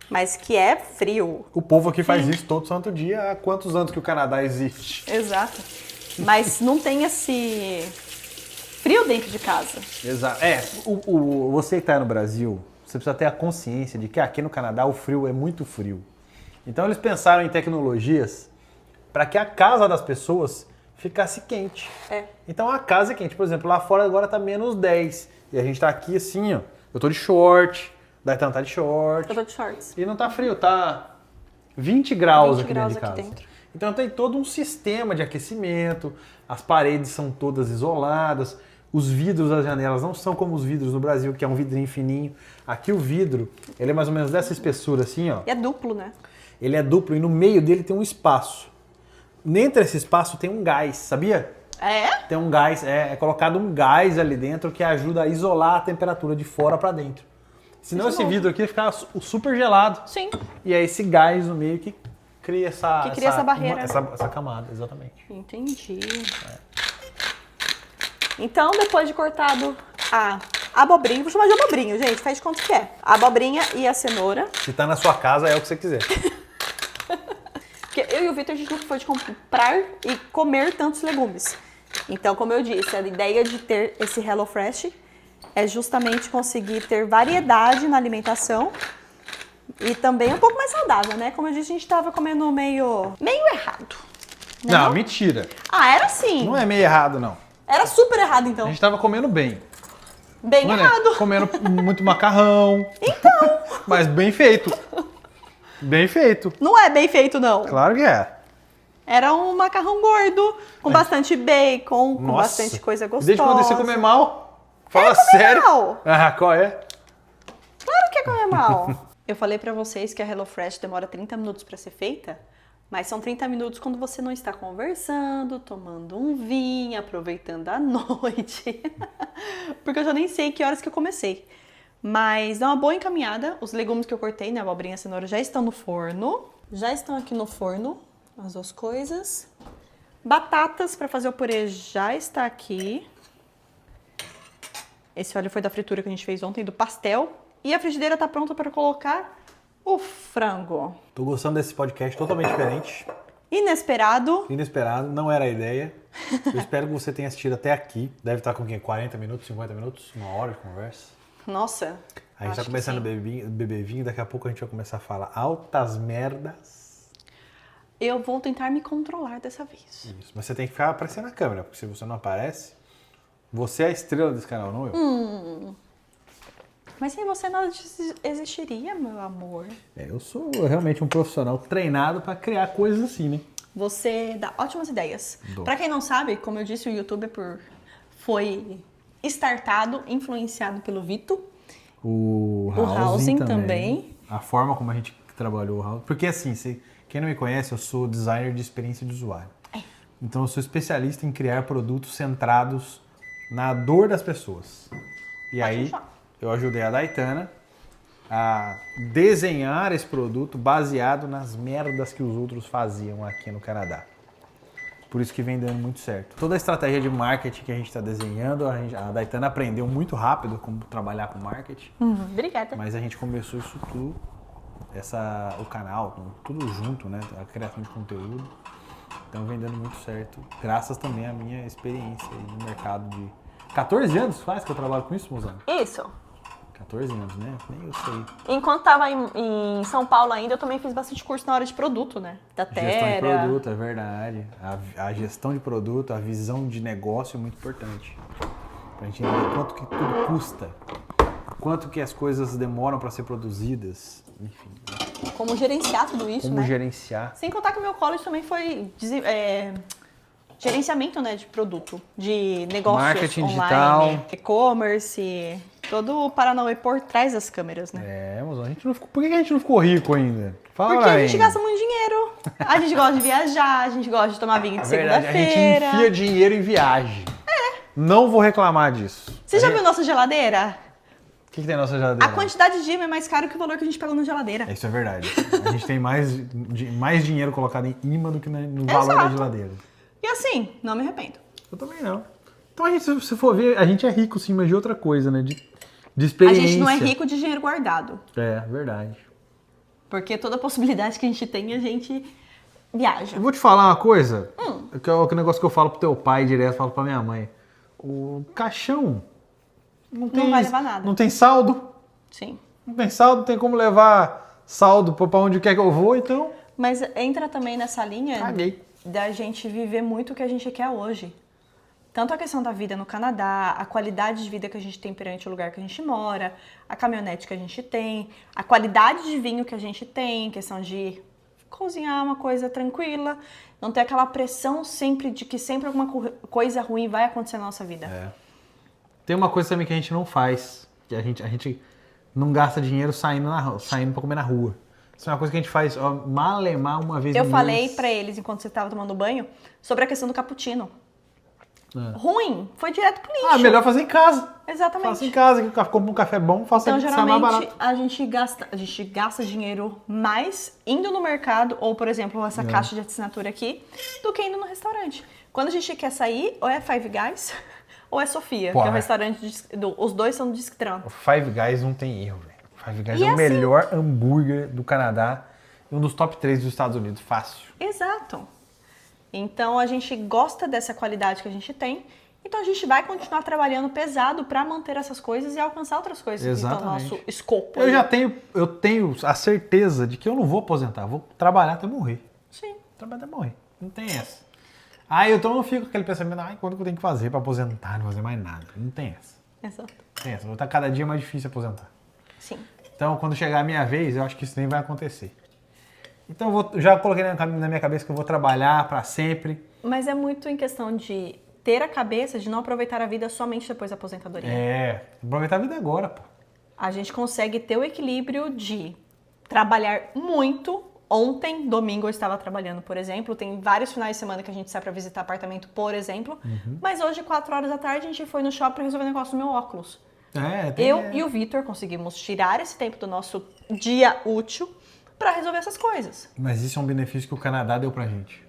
Mas que é frio. O povo aqui faz isso todo santo dia. Há quantos anos que o Canadá existe? Exato. Mas não tem esse frio dentro de casa. Exato. Você que está no Brasil, você precisa ter a consciência de que aqui no Canadá o frio é muito frio. Então eles pensaram em tecnologias para que a casa das pessoas ficasse quente. É. Então a casa é quente. Por exemplo, lá fora agora tá menos 10. E a gente tá aqui assim, ó. Eu tô de short, Daitana tá de short. Eu tô de shorts. E não tá frio, tá 20 graus 20 aqui graus dentro de aqui casa. dentro. Então tem todo um sistema de aquecimento, as paredes são todas isoladas, os vidros das janelas não são como os vidros no Brasil, que é um vidrinho fininho. Aqui o vidro, ele é mais ou menos dessa espessura assim, ó. E é duplo, né? Ele é duplo e no meio dele tem um espaço. Dentro desse espaço tem um gás, sabia? É? Tem um gás, é colocado um gás ali dentro que ajuda a isolar a temperatura de fora para dentro. Senão esse vidro aqui ia ficar super gelado. Sim. E é esse gás no meio que cria essa... Que cria essa barreira. Essa camada, exatamente. Entendi. Então, depois de cortado a abobrinha, vou chamar de abobrinha, gente, faz de conta que é. A abobrinha e a cenoura. Se tá na sua casa, é o que você quiser. Porque eu e o Vitor, a gente nunca foi de comprar e comer tantos legumes. Então, como eu disse, a ideia de ter esse HelloFresh é justamente conseguir ter variedade na alimentação e também um pouco mais saudável, né? Como eu disse, a gente tava comendo meio errado. Né, Não, mentira. Ah, era sim. Não é meio errado, não. Era super errado, então. A gente tava comendo bem. Bem Não é, né? errado. Comendo muito macarrão. Então. Mas bem feito. Bem feito. Não é bem feito, não. Claro que é. Era um macarrão gordo, com bastante bacon, com Nossa. bastante coisa gostosa. Desde quando você comer mal? Fala comer sério. mal. Ah, qual é? Claro que é comer mal. Eu falei pra vocês que a HelloFresh demora 30 minutos pra ser feita, mas são 30 minutos quando você não está conversando, tomando um vinho, aproveitando a noite. Porque eu já nem sei que horas que eu comecei. Mas dá uma boa encaminhada. Os legumes que eu cortei, né, abobrinha e cenoura, já estão no forno. Já estão aqui no forno, as duas coisas. Batatas para fazer o purê já está aqui. Esse óleo foi da fritura que a gente fez ontem, do pastel. E a frigideira tá pronta para colocar o frango. Tô gostando desse podcast totalmente diferente. Inesperado. Inesperado, não era a ideia. Eu espero que você tenha assistido até aqui. Deve estar com o quê? 40 minutos, 50 minutos? Uma hora de conversa? Nossa. A gente tá começando a beber vinho, daqui a pouco a gente vai começar a falar altas merdas. Eu vou tentar me controlar dessa vez. Isso, mas você tem que ficar aparecendo na câmera, porque se você não aparece, você é a estrela desse canal, não eu. Mas sem você nada existiria, meu amor. Eu sou realmente um profissional treinado pra criar coisas assim, né? Você dá ótimas ideias. Pra quem não sabe, como eu disse, o YouTube foi startado, influenciado pelo Vito. O Housing também. A forma como a gente trabalhou o Housing. Porque assim, quem não me conhece, eu sou designer de experiência de usuário. Então eu sou especialista em criar produtos centrados na dor das pessoas. E aí eu ajudei a Daitana a desenhar esse produto baseado nas merdas que os outros faziam aqui no Canadá. Por isso que vem dando muito certo. Toda a estratégia de marketing que a gente está desenhando, a Daitana aprendeu muito rápido como trabalhar com marketing. Obrigada. Mas a gente começou isso tudo, o canal, tudo junto, né? A criação de conteúdo. Então vem dando muito certo. Graças também à minha experiência aí no mercado de 14 anos faz que eu trabalho com isso, Mozão? Isso. 14 anos, né? Nem eu sei. Enquanto tava em São Paulo ainda, eu também fiz bastante curso na hora de produto, né? Da Terra. Gestão de produto, é verdade. A gestão de produto, a visão de negócio é muito importante. Pra gente entender quanto que tudo custa, quanto que as coisas demoram para ser produzidas, enfim. Né? Como gerenciar tudo isso, Como né? gerenciar. Sem contar que o meu college também foi gerenciamento, né, de produto, de negócios Marketing online, digital. E-commerce, todo o Paranauê por trás das câmeras, né? É, Mozão, a gente não ficou, por que a gente não ficou rico ainda? Fala Porque a gente aí. gasta muito dinheiro. A gente gosta de viajar, a gente gosta de tomar vinho de É verdade, a gente segunda-feira. enfia dinheiro em viagem. Não vou reclamar disso. Você já viu nossa geladeira? O que tem na nossa geladeira? A quantidade de imã é mais caro que o valor que a gente pagou na geladeira. Isso é verdade. A gente tem mais dinheiro colocado em imã do que no valor da Exato. geladeira. E assim, não me arrependo. Eu também não. Então a gente, se for ver, a gente é rico sim, mas de outra coisa, né? De experiência. A gente não é rico de dinheiro guardado. É, verdade. Porque toda possibilidade que a gente tem, a gente viaja. Eu vou te falar uma coisa, que é o negócio que eu falo pro teu pai direto, falo pra minha mãe. O caixão não vai levar nada. Não tem saldo. Sim. Não tem saldo, não tem como levar saldo pra onde quer que eu vou, então Mas entra também nessa linha caguei. da gente viver muito o que a gente quer hoje. Tanto a questão da vida no Canadá, a qualidade de vida que a gente tem perante o lugar que a gente mora, a caminhonete que a gente tem, a qualidade de vinho que a gente tem, questão de cozinhar uma coisa tranquila, não ter aquela pressão sempre de que sempre alguma coisa ruim vai acontecer na nossa vida. É. Tem uma coisa também que a gente não faz, que a gente não gasta dinheiro saindo pra comer na rua. Isso é uma coisa que a gente faz, ó, malemar uma vez no Eu mês. falei pra eles, enquanto você estava tomando banho, sobre a questão do cappuccino. ruim, foi direto pro lixo. Ah, melhor fazer em casa. Exatamente. Faça em casa, que compra um café bom, faça Então, que sai mais geralmente, barato. a gente gasta dinheiro mais indo no mercado, ou, por exemplo, essa caixa de assinatura aqui, do que indo no restaurante. Quando a gente quer sair, ou é Five Guys, ou é Sofia, que é o restaurante, os dois são do Disctran. O Five Guys não tem erro, velho. O Five Guys E é o assim- melhor hambúrguer do Canadá e um dos top 3 dos Estados Unidos, fácil. Exato. Então, a gente gosta dessa qualidade que a gente tem, então a gente vai continuar trabalhando pesado para manter essas coisas e alcançar outras coisas que estão no Exatamente. nosso escopo. Eu tenho a certeza de que eu não vou aposentar, eu vou trabalhar até morrer. Sim. Trabalhar até morrer. Não tem essa. Aí eu não fico com aquele pensamento, quando que eu tenho que fazer para aposentar, não fazer mais nada. Não tem essa. Exato. Não tem essa. Vai estar cada dia mais difícil aposentar. Sim. Então, quando chegar a minha vez, eu acho que isso nem vai acontecer. Então, já coloquei na minha cabeça que eu vou trabalhar para sempre. Mas é muito em questão de ter a cabeça de não aproveitar a vida somente depois da aposentadoria. Aproveitar a vida agora, pô. A gente consegue ter o equilíbrio de trabalhar muito. Ontem, domingo, eu estava trabalhando, por exemplo. Tem vários finais de semana que a gente sai para visitar apartamento, por exemplo. Mas hoje, 4 horas da tarde, a gente foi no shopping para resolver o negócio do meu óculos. Eu e o Vitor conseguimos tirar esse tempo do nosso dia útil para resolver essas coisas. Mas isso é um benefício que o Canadá deu pra gente.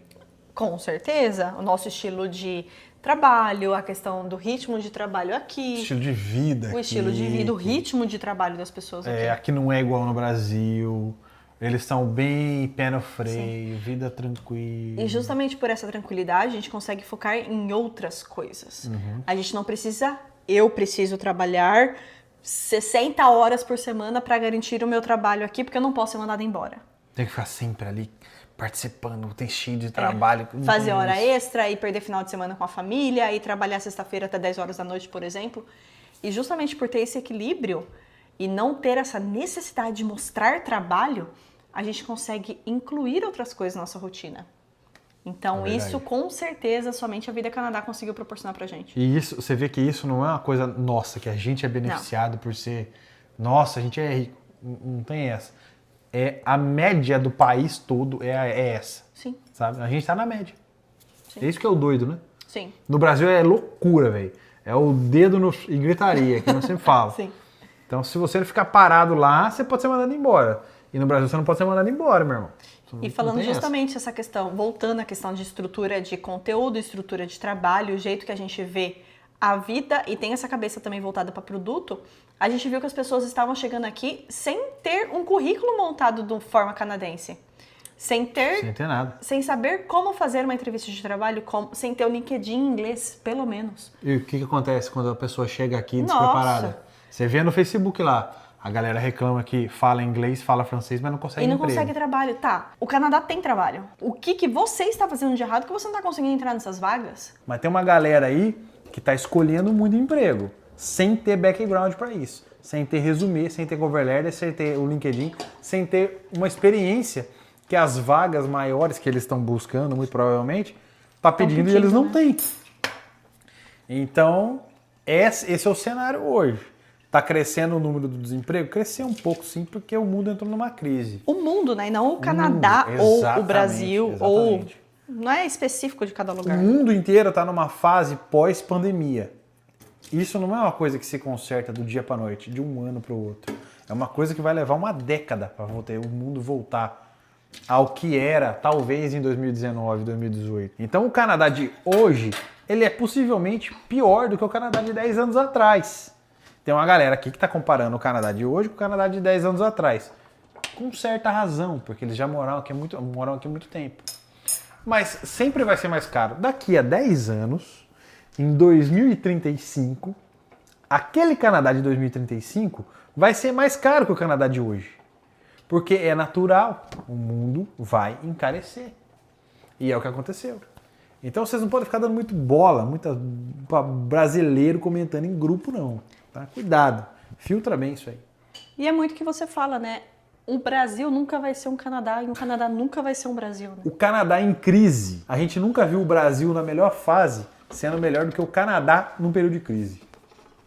Com certeza. O nosso estilo de trabalho, a questão do ritmo de trabalho aqui. Estilo de vida. O estilo de vida, o ritmo de trabalho das pessoas aqui. Aqui não é igual no Brasil. Eles estão bem pé no freio, vida tranquila. E justamente por essa tranquilidade, a gente consegue focar em outras coisas. A gente não precisa... Eu preciso trabalhar 60 horas por semana para garantir o meu trabalho aqui, porque eu não posso ser mandada embora. Tem que ficar sempre ali participando, tem cheio de trabalho. Fazer hora extra e perder final de semana com a família e trabalhar sexta-feira até 10 horas da noite, por exemplo. E justamente por ter esse equilíbrio e não ter essa necessidade de mostrar trabalho, a gente consegue incluir outras coisas na nossa rotina. Então, isso com certeza somente a Vida Canadá conseguiu proporcionar pra gente. E isso, você vê que isso não é uma coisa nossa, que a gente é beneficiado por ser... Nossa, a gente é rico. Não tem essa. A média do país todo é essa. Sim. Sabe? A gente tá na média. Sim. É isso que é o doido, né? Sim. No Brasil é loucura, velho. É o dedo e gritaria, que eu sempre falo. Sim. Então, se você não ficar parado lá, você pode ser mandado embora. E no Brasil você não pode ser mandado embora, meu irmão. E falando justamente essa questão, voltando à questão de estrutura de conteúdo, estrutura de trabalho, o jeito que a gente vê a vida e tem essa cabeça também voltada para produto, a gente viu que as pessoas estavam chegando aqui sem ter um currículo montado de forma canadense. Sem ter nada. Sem saber como fazer uma entrevista de trabalho, sem ter o LinkedIn em inglês, pelo menos. E o que acontece quando a pessoa chega aqui despreparada? Nossa. Você vê no Facebook lá, a galera reclama que fala inglês, fala francês, mas não consegue E não emprego. consegue trabalho. Tá, o Canadá tem trabalho. O que você está fazendo de errado que você não está conseguindo entrar nessas vagas? Mas tem uma galera aí que está escolhendo muito emprego, sem ter background para isso. Sem ter resumê, sem ter cover letter, sem ter o LinkedIn, sem ter uma experiência que as vagas maiores que eles estão buscando, muito provavelmente, tá pedindo e eles não têm. Então, esse é o cenário hoje. Tá crescendo o número do desemprego? Cresceu um pouco, sim, porque o mundo entrou numa crise. O mundo, né? E não o Canadá ou o Brasil, exatamente. ou... Não é específico de cada lugar. O mundo inteiro está numa fase pós-pandemia. Isso não é uma coisa que se conserta do dia para noite, de um ano para o outro. É uma coisa que vai levar uma década para o mundo voltar ao que era, talvez, em 2019, 2018. Então, o Canadá de hoje, ele é possivelmente pior do que o Canadá de 10 anos atrás. Tem uma galera aqui que está comparando o Canadá de hoje com o Canadá de 10 anos atrás. Com certa razão, porque eles já moram aqui há muito tempo. Mas sempre vai ser mais caro. Daqui a 10 anos, em 2035, aquele Canadá de 2035 vai ser mais caro que o Canadá de hoje. Porque é natural, o mundo vai encarecer. E é o que aconteceu. Então vocês não podem ficar dando muito bola, pra brasileiro comentando em grupo, não. Tá? Cuidado, filtra bem isso aí. E é muito o que você fala, né? O Brasil nunca vai ser um Canadá e o Canadá nunca vai ser um Brasil, né? O Canadá em crise. A gente nunca viu o Brasil na melhor fase sendo melhor do que o Canadá num período de crise.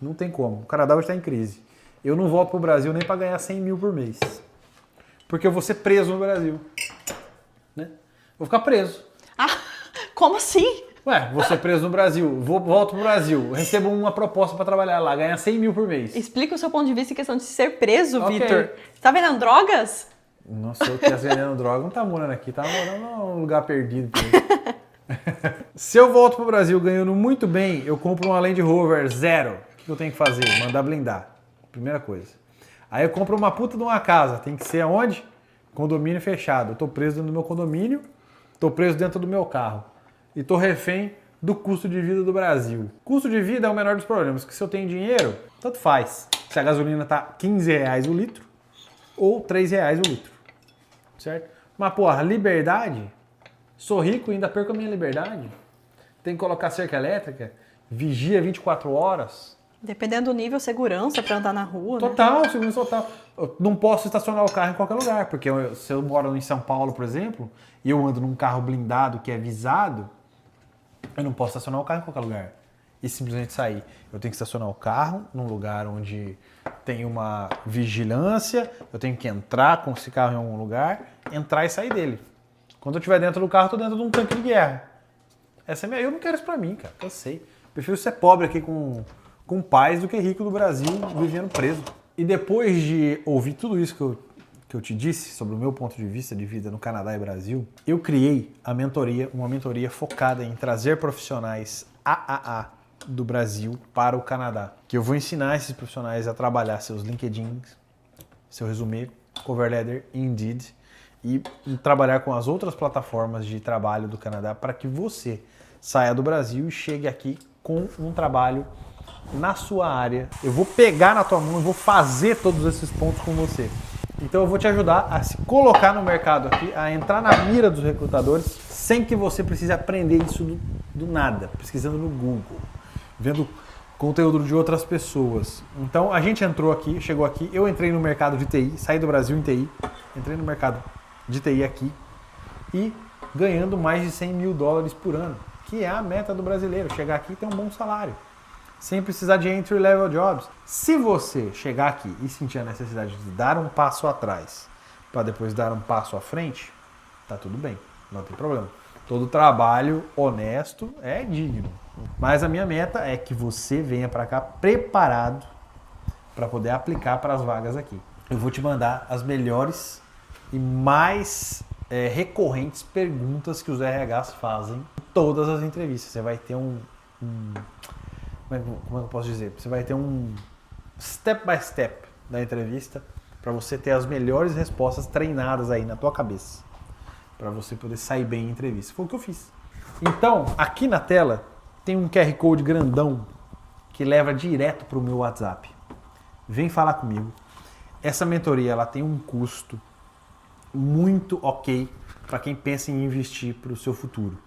Não tem como. O Canadá hoje está em crise. Eu não volto pro Brasil nem para ganhar 100 mil por mês. Porque eu vou ser preso no Brasil. Né? Vou ficar preso. Ah, como assim? Ué, vou ser preso no Brasil, volto pro Brasil, recebo uma proposta pra trabalhar lá, ganhar 100 mil por mês. Explica o seu ponto de vista em questão de ser preso, Ok. Vitor. Você tá vendendo drogas? Nossa, se eu estivesse vendendo droga, não tá morando aqui, tá morando num lugar perdido. Se eu volto pro Brasil ganhando muito bem, eu compro uma Land Rover zero. O que eu tenho que fazer? Mandar blindar. Primeira coisa. Aí eu compro uma puta de uma casa. Tem que ser aonde? Condomínio fechado. Eu tô preso dentro do meu condomínio, tô preso dentro do meu carro. E tô refém do custo de vida do Brasil. Custo de vida é o menor dos problemas, porque se eu tenho dinheiro, tanto faz. Se a gasolina tá 15 reais o litro ou 3 reais o litro. Certo? Mas, porra, liberdade? Sou rico e ainda perco a minha liberdade? Tem que colocar cerca elétrica? Vigia 24 horas? Dependendo do nível, segurança pra andar na rua, né? Total, segurança total. Eu não posso estacionar o carro em qualquer lugar, porque se eu moro em São Paulo, por exemplo, e eu ando num carro blindado que é visado, eu não posso estacionar o carro em qualquer lugar e simplesmente sair. Eu tenho que estacionar o carro num lugar onde tem uma vigilância, eu tenho que entrar com esse carro em algum lugar, entrar e sair dele. Quando eu estiver dentro do carro, eu tô dentro de um tanque de guerra. Eu não quero isso pra mim, cara, eu sei. Prefiro ser pobre aqui com paz do que rico do Brasil vivendo preso. E depois de ouvir tudo isso que eu te disse sobre o meu ponto de vista de vida no Canadá e Brasil, eu criei uma mentoria focada em trazer profissionais AAA do Brasil para o Canadá. Que eu vou ensinar esses profissionais a trabalhar seus LinkedIns, seu resumê, cover letter, Indeed, e trabalhar com as outras plataformas de trabalho do Canadá para que você saia do Brasil e chegue aqui com um trabalho na sua área. Eu vou pegar na tua mão e vou fazer todos esses pontos com você. Então eu vou te ajudar a se colocar no mercado aqui, a entrar na mira dos recrutadores, sem que você precise aprender isso do nada, pesquisando no Google, vendo conteúdo de outras pessoas. Então a gente entrou aqui, chegou aqui, eu entrei no mercado de TI, saí do Brasil em TI, entrei no mercado de TI aqui e ganhando mais de 100 mil dólares por ano, que é a meta do brasileiro, chegar aqui e ter um bom salário, sem precisar de entry-level jobs. Se você chegar aqui e sentir a necessidade de dar um passo atrás para depois dar um passo à frente, tá tudo bem, não tem problema. Todo trabalho honesto é digno. Mas a minha meta é que você venha para cá preparado para poder aplicar para as vagas aqui. Eu vou te mandar as melhores e mais recorrentes perguntas que os RHs fazem em todas as entrevistas. Você vai ter como é que eu posso dizer? Você vai ter um step by step da entrevista para você ter as melhores respostas treinadas aí na tua cabeça, para você poder sair bem em entrevista. Foi o que eu fiz. Então, aqui na tela tem um QR Code grandão que leva direto para o meu WhatsApp. Vem falar comigo. Essa mentoria ela tem um custo muito ok para quem pensa em investir para o seu futuro.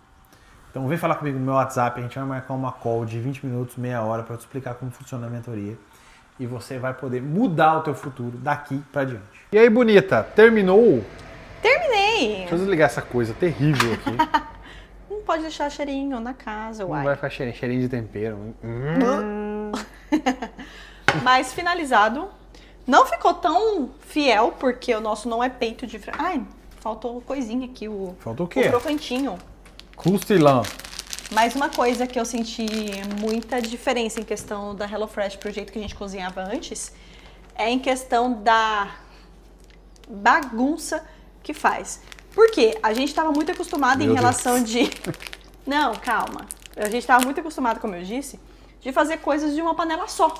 Então vem falar comigo no meu WhatsApp, a gente vai marcar uma call de 20 minutos, meia hora para te explicar como funciona a mentoria e você vai poder mudar o teu futuro daqui para diante. E aí, bonita, terminou? Terminei! Deixa eu desligar essa coisa terrível aqui. Não pode deixar cheirinho na casa, Não uai. vai ficar cheirinho de tempero. Mas finalizado, não ficou tão fiel, porque o nosso não é peito de frango. Ai, faltou coisinha aqui, Faltou o quê? o crocantinho. Custilão. Mas uma coisa que eu senti muita diferença em questão da HelloFresh pro jeito que a gente cozinhava antes, é em questão da bagunça que faz. Por quê? A gente estava muito acostumado em relação de... Não, calma. A gente estava muito acostumado, como eu disse, de fazer coisas de uma panela só.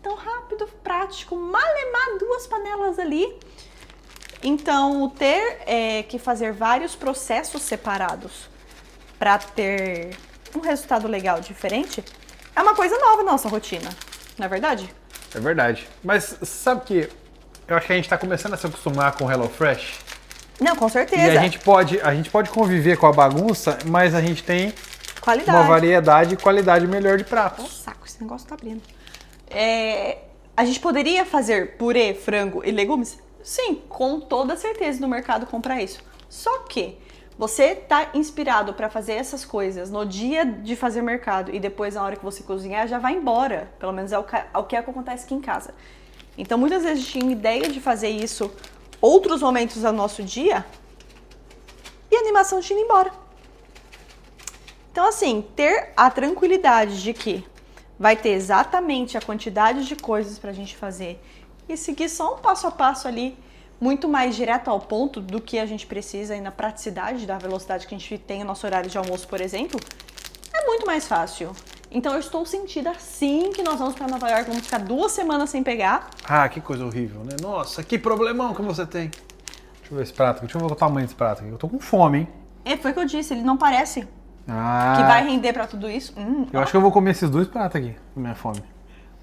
Tão rápido, prático, malemar 2 panelas ali. Então, ter que fazer vários processos separados para ter um resultado legal diferente é uma coisa nova na nossa rotina, não é verdade? É verdade. Mas sabe que eu acho que a gente está começando a se acostumar com o HelloFresh. Não, com certeza. E a gente pode conviver com a bagunça, mas a gente tem Qualidade. uma variedade e qualidade melhor de pratos. Saco, esse negócio tá abrindo. A gente poderia fazer purê, frango e legumes? Sim, com toda certeza no mercado comprar isso. Só que você tá inspirado para fazer essas coisas no dia de fazer mercado e depois na hora que você cozinhar já vai embora. Pelo menos é o que acontece aqui em casa. Então muitas vezes a gente tinha ideia de fazer isso outros momentos do nosso dia e a animação tinha ido embora. Então, assim, ter a tranquilidade de que vai ter exatamente a quantidade de coisas pra gente fazer e seguir só um passo a passo ali, muito mais direto ao ponto do que a gente precisa e na praticidade da velocidade que a gente tem no nosso horário de almoço, por exemplo, é muito mais fácil. Então eu estou sentida sim que nós vamos para Nova York, vamos ficar 2 semanas sem pegar. Ah, que coisa horrível, né? Nossa, que problemão que você tem. Deixa eu ver esse prato aqui, deixa eu ver o tamanho desse prato aqui. Eu tô com fome, hein? Foi o que eu disse, ele não parece Ah, que vai render para tudo isso. eu acho que eu vou comer esses 2 pratos aqui, com minha fome.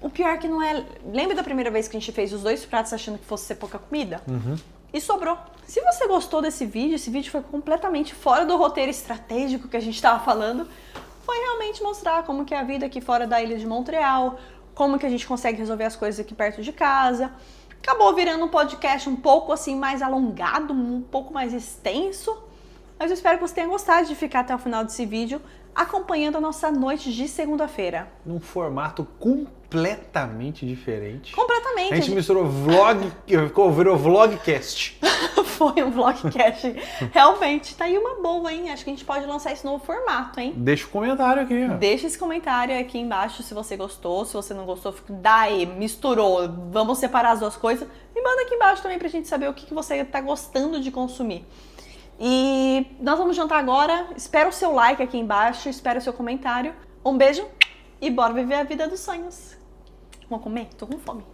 O pior que não é... Lembra da primeira vez que a gente fez os 2 pratos achando que fosse ser pouca comida? E sobrou. Se você gostou desse vídeo, esse vídeo foi completamente fora do roteiro estratégico que a gente estava falando. Foi realmente mostrar como que é a vida aqui fora da ilha de Montreal, como que a gente consegue resolver as coisas aqui perto de casa. Acabou virando um podcast um pouco assim mais alongado, um pouco mais extenso. Mas eu espero que você tenha gostado de ficar até o final desse vídeo acompanhando a nossa noite de segunda-feira. Num formato completamente diferente. Completamente. A gente misturou vlog, virou vlogcast. Foi um vlogcast. Realmente, tá aí uma boa, hein? Acho que a gente pode lançar esse novo formato, hein? Deixa o comentário aqui, ó. Deixa esse comentário aqui embaixo se você gostou, se você não gostou, daí, misturou, vamos separar as duas coisas. Me manda aqui embaixo também pra gente saber o que você tá gostando de consumir. E nós vamos jantar agora. Espero o seu like aqui embaixo, espero o seu comentário. Um beijo e bora viver a vida dos sonhos. Vamos comer? Tô com fome.